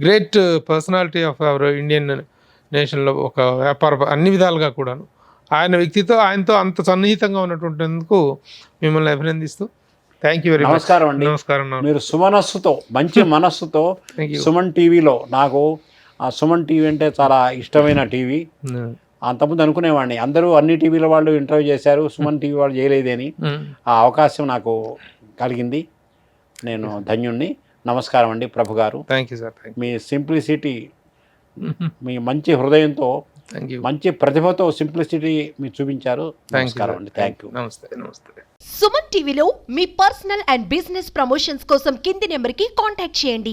great personality of our Indian నేషన్లో, ఒక వ్యాపార అన్ని విధాలుగా కూడాను. ఆయన వ్యక్తితో ఆయనతో అంత సన్నిహితంగా ఉన్నటువంటిందుకు మిమ్మల్ని అభినందిస్తూ థ్యాంక్ యూ వెరీ మచ్. నమస్కారం అండి. నమస్కారం. మీరు సుమనస్సుతో, మంచి మనస్సుతో సుమన్ టీవీలో, నాకు ఆ సుమన్ టీవీ అంటే చాలా ఇష్టమైన టీవీ. అంతకుముందు అనుకునేవాడిని అందరూ అన్ని టీవీల వాళ్ళు ఇంటర్వ్యూ చేశారు, సుమన్ టీవీ వాళ్ళు చేయలేదని. ఆ అవకాశం నాకు కలిగింది, నేను ధన్యుణ్ణి. నమస్కారం అండి Prabhu garu. Thank you sir. మీ సింప్లిసిటీ, మీ మంచి హృదయంతో, మంచి ప్రతిభతో సింప్లిసిటీ మీరు చూపించారు. నమస్కారం అండి. Thank you. నమస్తే. నమస్తే. సుమన్ టీవీలో మీ పర్సనల్ అండ్ బిజినెస్ ప్రమోషన్స్ కోసం కింది నెంబర్కి కాంటాక్ట్ చేయండి.